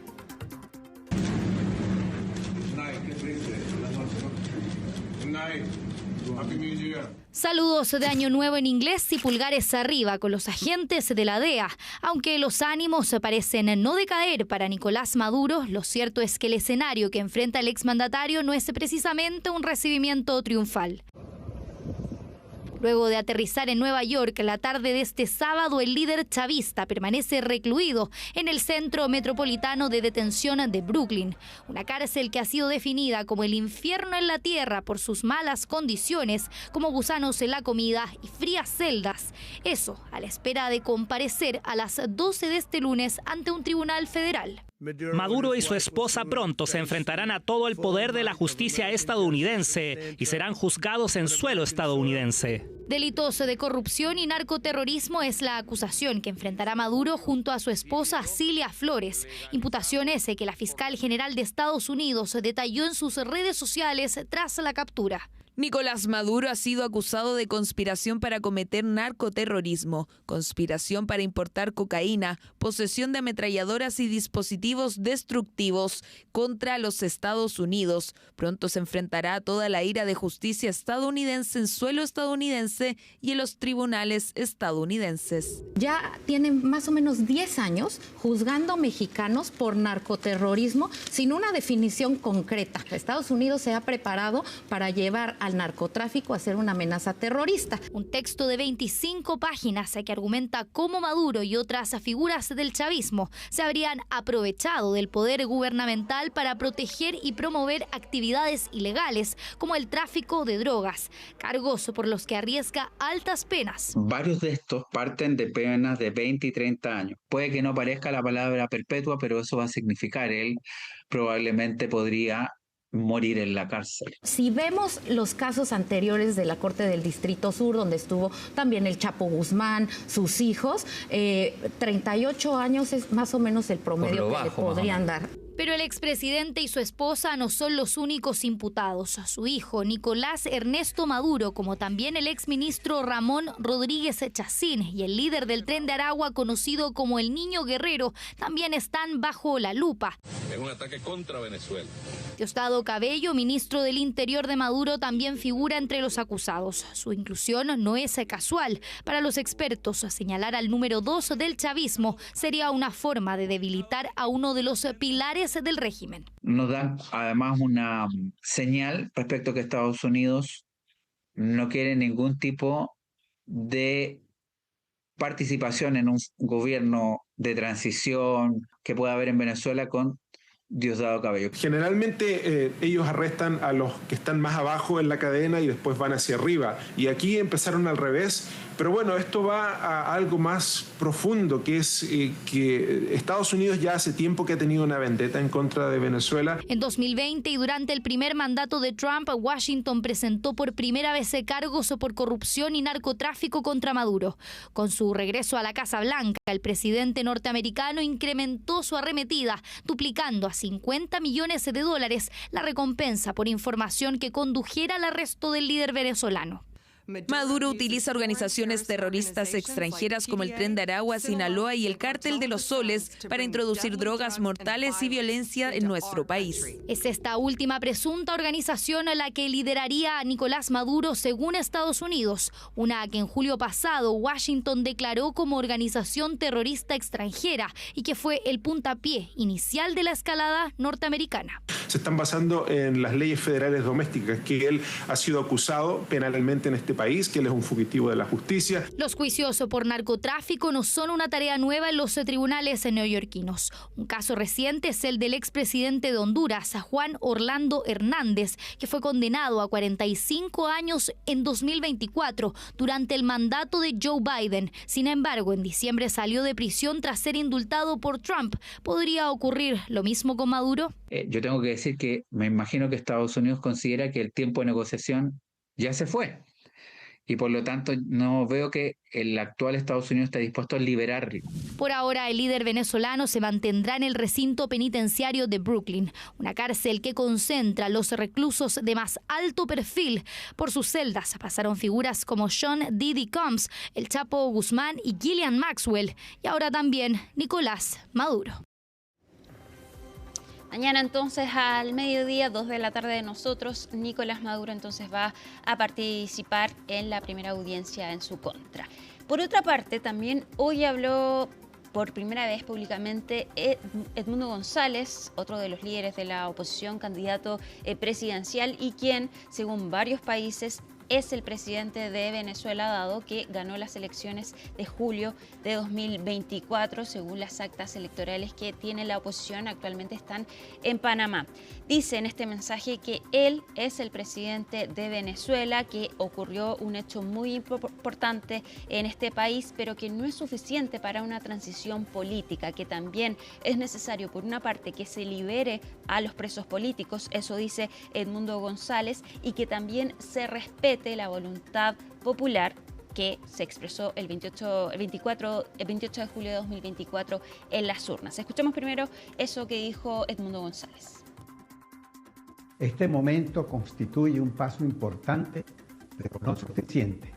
Saludos de Año Nuevo en inglés y pulgares arriba con los agentes de la DEA. Aunque los ánimos parecen no decaer para Nicolás Maduro, lo cierto es que el escenario que enfrenta el exmandatario no es precisamente un recibimiento triunfal. Luego de aterrizar en Nueva York la tarde de este sábado, el líder chavista permanece recluido en el Centro Metropolitano de Detención de Brooklyn, una cárcel que ha sido definida como el infierno en la tierra por sus malas condiciones, como gusanos en la comida y frías celdas. Eso a la espera de comparecer a las 12 de este lunes ante un tribunal federal. Maduro y su esposa pronto se enfrentarán a todo el poder de la justicia estadounidense y serán juzgados en suelo estadounidense. Delitos de corrupción y narcoterrorismo es la acusación que enfrentará Maduro junto a su esposa Cilia Flores. Imputaciones que la fiscal general de Estados Unidos detalló en sus redes sociales tras la captura. Nicolás Maduro ha sido acusado de conspiración para cometer narcoterrorismo, conspiración para importar cocaína, posesión de ametralladoras y dispositivos destructivos contra los Estados Unidos. Pronto se enfrentará a toda la ira de justicia estadounidense en suelo estadounidense y en los tribunales estadounidenses. Ya tienen más o menos 10 años juzgando mexicanos por narcoterrorismo sin una definición concreta. Estados Unidos se ha preparado para llevar al narcotráfico a ser una amenaza terrorista. Un texto de 25 páginas que argumenta cómo Maduro y otras figuras del chavismo se habrían aprovechado del poder gubernamental para proteger y promover actividades ilegales como el tráfico de drogas, cargos por los que arriesga altas penas. Varios de estos parten de penas de 20 y 30 años. Puede que no parezca la palabra perpetua, pero eso va a significar él probablemente podría morir en la cárcel. Si vemos los casos anteriores de la Corte del Distrito Sur, donde estuvo también el Chapo Guzmán, sus hijos, 38 años es más o menos el promedio que le podrían dar. Pero el expresidente y su esposa no son los únicos imputados. Su hijo, Nicolás Ernesto Maduro, como también el exministro Ramón Rodríguez Chacín y el líder del Tren de Aragua, conocido como el Niño Guerrero, también están bajo la lupa. Es un ataque contra Venezuela. Diosdado Cabello, ministro del Interior de Maduro, también figura entre los acusados. Su inclusión no es casual. Para los expertos, señalar al número 2 del chavismo sería una forma de debilitar a uno de los pilares del régimen. Nos da además una señal respecto a que Estados Unidos no quiere ningún tipo de participación en un gobierno de transición que pueda haber en Venezuela con Diosdado Cabello. Generalmente ellos arrestan a los que están más abajo en la cadena y después van hacia arriba. Y aquí empezaron al revés. Pero bueno, esto va a algo más profundo, que es que Estados Unidos ya hace tiempo que ha tenido una vendetta en contra de Venezuela. En 2020 y durante el primer mandato de Trump, Washington presentó por primera vez cargos por corrupción y narcotráfico contra Maduro. Con su regreso a la Casa Blanca, el presidente norteamericano incrementó su arremetida, duplicando a $50 millones la recompensa por información que condujera al arresto del líder venezolano. Maduro utiliza organizaciones terroristas extranjeras como el Tren de Aragua, Sinaloa y el Cártel de los Soles para introducir drogas mortales y violencia en nuestro país. Es esta última presunta organización la que lideraría a Nicolás Maduro según Estados Unidos, una que en julio pasado Washington declaró como organización terrorista extranjera y que fue el puntapié inicial de la escalada norteamericana. Se están basando en las leyes federales domésticas, que él ha sido acusado penalmente en este país, que él es un fugitivo de la justicia. Los juicios por narcotráfico no son una tarea nueva en los tribunales neoyorquinos. Un caso reciente es el del expresidente de Honduras, Juan Orlando Hernández, que fue condenado a 45 años en 2024 durante el mandato de Joe Biden. Sin embargo, en diciembre salió de prisión tras ser indultado por Trump. ¿Podría ocurrir lo mismo con Maduro? Yo tengo que decir que me imagino que Estados Unidos considera que el tiempo de negociación ya se fue. Y por lo tanto no veo que el actual Estados Unidos esté dispuesto a liberarlo. Por ahora el líder venezolano se mantendrá en el recinto penitenciario de Brooklyn, una cárcel que concentra los reclusos de más alto perfil. Por sus celdas pasaron figuras como Sean Diddy Combs, el Chapo Guzmán y Ghislaine Maxwell, y ahora también Nicolás Maduro. Mañana entonces al mediodía, 2 de la tarde de nosotros, Nicolás Maduro entonces va a participar en la primera audiencia en su contra. Por otra parte, también hoy habló por primera vez públicamente Edmundo González, otro de los líderes de la oposición, candidato presidencial y quien, según varios países, es el presidente de Venezuela, dado que ganó las elecciones de julio de 2024, según las actas electorales que tiene la oposición, actualmente están en Panamá. Dice en este mensaje que él es el presidente de Venezuela, que ocurrió un hecho muy importante en este país, pero que no es suficiente para una transición política, que también es necesario, por una parte, que se libere a los presos políticos, eso dice Edmundo González, y que también se respete la voluntad popular que se expresó el 28 de julio de 2024 en las urnas. Escuchemos primero eso que dijo Edmundo González. Este momento constituye un paso importante, pero no suficiente.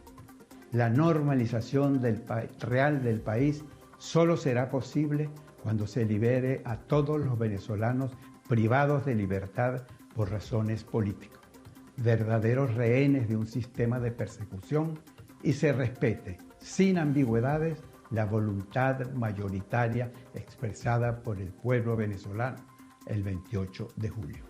La normalización real del país solo será posible cuando se libere a todos los venezolanos privados de libertad por razones políticas, verdaderos rehenes de un sistema de persecución, y se respete sin ambigüedades la voluntad mayoritaria expresada por el pueblo venezolano el 28 de julio.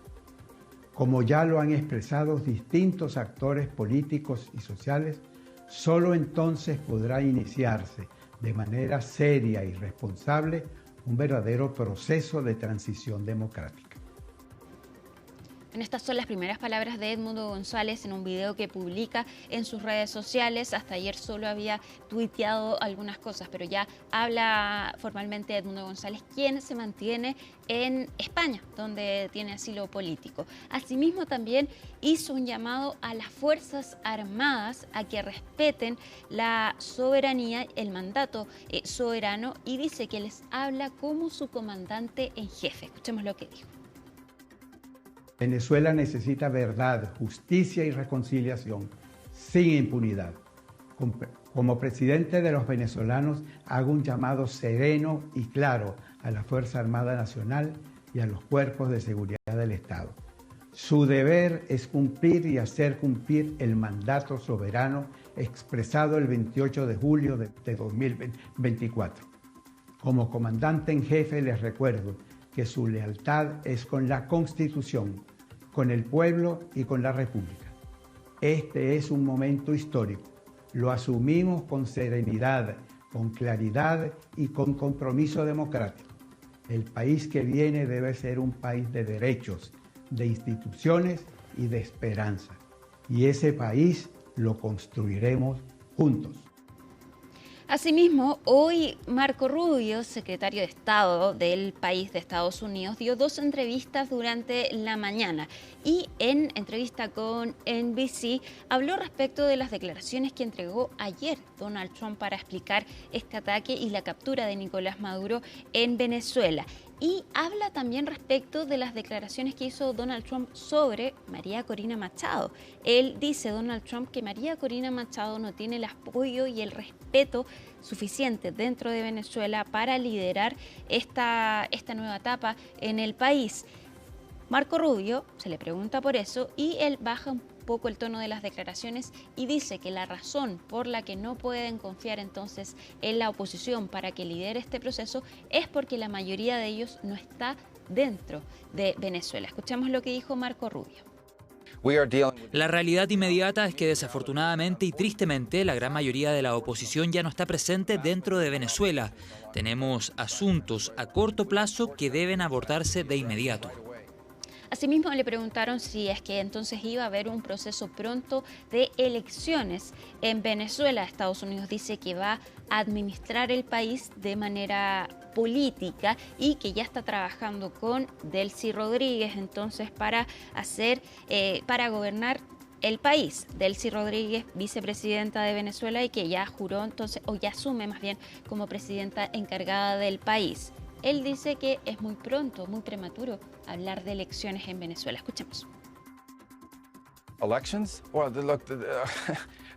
Como ya lo han expresado distintos actores políticos y sociales, solo entonces podrá iniciarse de manera seria y responsable un verdadero proceso de transición democrática. Estas son las primeras palabras de Edmundo González en un video que publica en sus redes sociales. Hasta ayer solo había tuiteado algunas cosas, pero ya habla formalmente Edmundo González, quien se mantiene en España, donde tiene asilo político. Asimismo, también hizo un llamado a las Fuerzas Armadas a que respeten la soberanía, el mandato soberano, y dice que les habla como su comandante en jefe. Escuchemos lo que dijo. Venezuela necesita verdad, justicia y reconciliación, sin impunidad. Como presidente de los venezolanos, hago un llamado sereno y claro a la Fuerza Armada Nacional y a los cuerpos de seguridad del Estado. Su deber es cumplir y hacer cumplir el mandato soberano expresado el 28 de julio de 2024. Como comandante en jefe les recuerdo que su lealtad es con la Constitución, con el pueblo y con la República. Este es un momento histórico. Lo asumimos con serenidad, con claridad y con compromiso democrático. El país que viene debe ser un país de derechos, de instituciones y de esperanza. Y ese país lo construiremos juntos. Asimismo, hoy Marco Rubio, secretario de Estado del país de Estados Unidos, dio 2 entrevistas durante la mañana y en entrevista con NBC habló respecto de las declaraciones que entregó ayer Donald Trump para explicar este ataque y la captura de Nicolás Maduro en Venezuela. Y habla también respecto de las declaraciones que hizo Donald Trump sobre María Corina Machado. Él dice, Donald Trump, que María Corina Machado no tiene el apoyo y el respeto suficiente dentro de Venezuela para liderar esta nueva etapa en el país. Marco Rubio se le pregunta por eso y él baja un poco el tono de las declaraciones y dice que la razón por la que no pueden confiar entonces en la oposición para que lidere este proceso es porque la mayoría de ellos no está dentro de Venezuela. Escuchamos lo que dijo Marco Rubio. La realidad inmediata es que desafortunadamente y tristemente la gran mayoría de la oposición ya no está presente dentro de Venezuela. Tenemos asuntos a corto plazo que deben abordarse de inmediato. Asimismo, le preguntaron si es que entonces iba a haber un proceso pronto de elecciones en Venezuela. Estados Unidos dice que va a administrar el país de manera política y que ya está trabajando con Delcy Rodríguez entonces para gobernar el país. Delcy Rodríguez, vicepresidenta de Venezuela y que ya juró entonces, o ya asume más bien como presidenta encargada del país. Él dice que es muy pronto, muy prematuro hablar de elecciones en Venezuela. Escuchemos.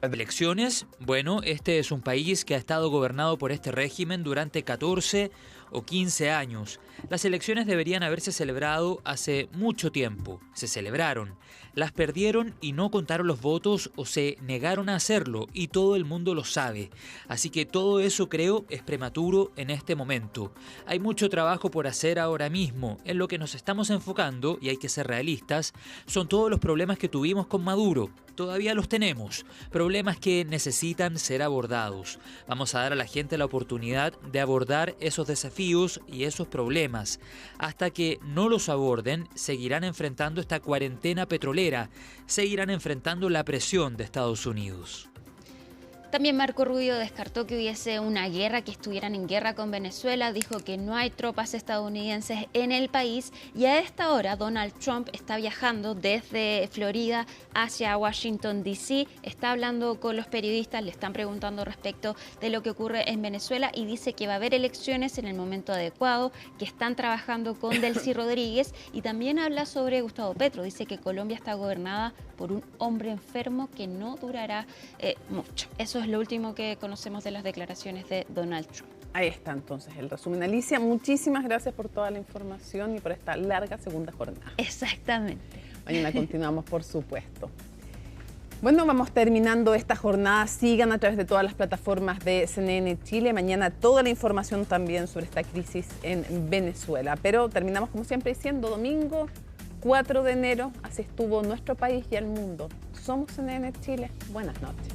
¿Elecciones? Bueno, este es un país que ha estado gobernado por este régimen durante 14 o 15 años. Las elecciones deberían haberse celebrado hace mucho tiempo. Se celebraron, las perdieron y no contaron los votos o se negaron a hacerlo y todo el mundo lo sabe. Así que todo eso creo es prematuro en este momento. Hay mucho trabajo por hacer ahora mismo. En lo que nos estamos enfocando, y hay que ser realistas, son todos los problemas que tuvimos con Maduro. Todavía los tenemos, problemas que necesitan ser abordados. Vamos a dar a la gente la oportunidad de abordar esos desafíos y esos problemas. Hasta que no los aborden, seguirán enfrentando esta cuarentena petrolera, seguirán enfrentando la presión de Estados Unidos. También Marco Rubio descartó que hubiese una guerra, que estuvieran en guerra con Venezuela, dijo que no hay tropas estadounidenses en el país y a esta hora Donald Trump está viajando desde Florida hacia Washington, D.C., está hablando con los periodistas, le están preguntando respecto de lo que ocurre en Venezuela y dice que va a haber elecciones en el momento adecuado, que están trabajando con Delcy Rodríguez y también habla sobre Gustavo Petro, dice que Colombia está gobernada por un hombre enfermo que no durará mucho. Eso es lo último que conocemos de las declaraciones de Donald Trump. Ahí está entonces el resumen. Alicia, muchísimas gracias por toda la información y por esta larga segunda jornada. Exactamente. Mañana continuamos, por supuesto. Bueno, vamos terminando esta jornada. Sigan a través de todas las plataformas de CNN Chile. Mañana toda la información también sobre esta crisis en Venezuela. Pero terminamos como siempre diciendo, domingo 4 de enero, así estuvo nuestro país y el mundo. Somos CNN Chile. Buenas noches.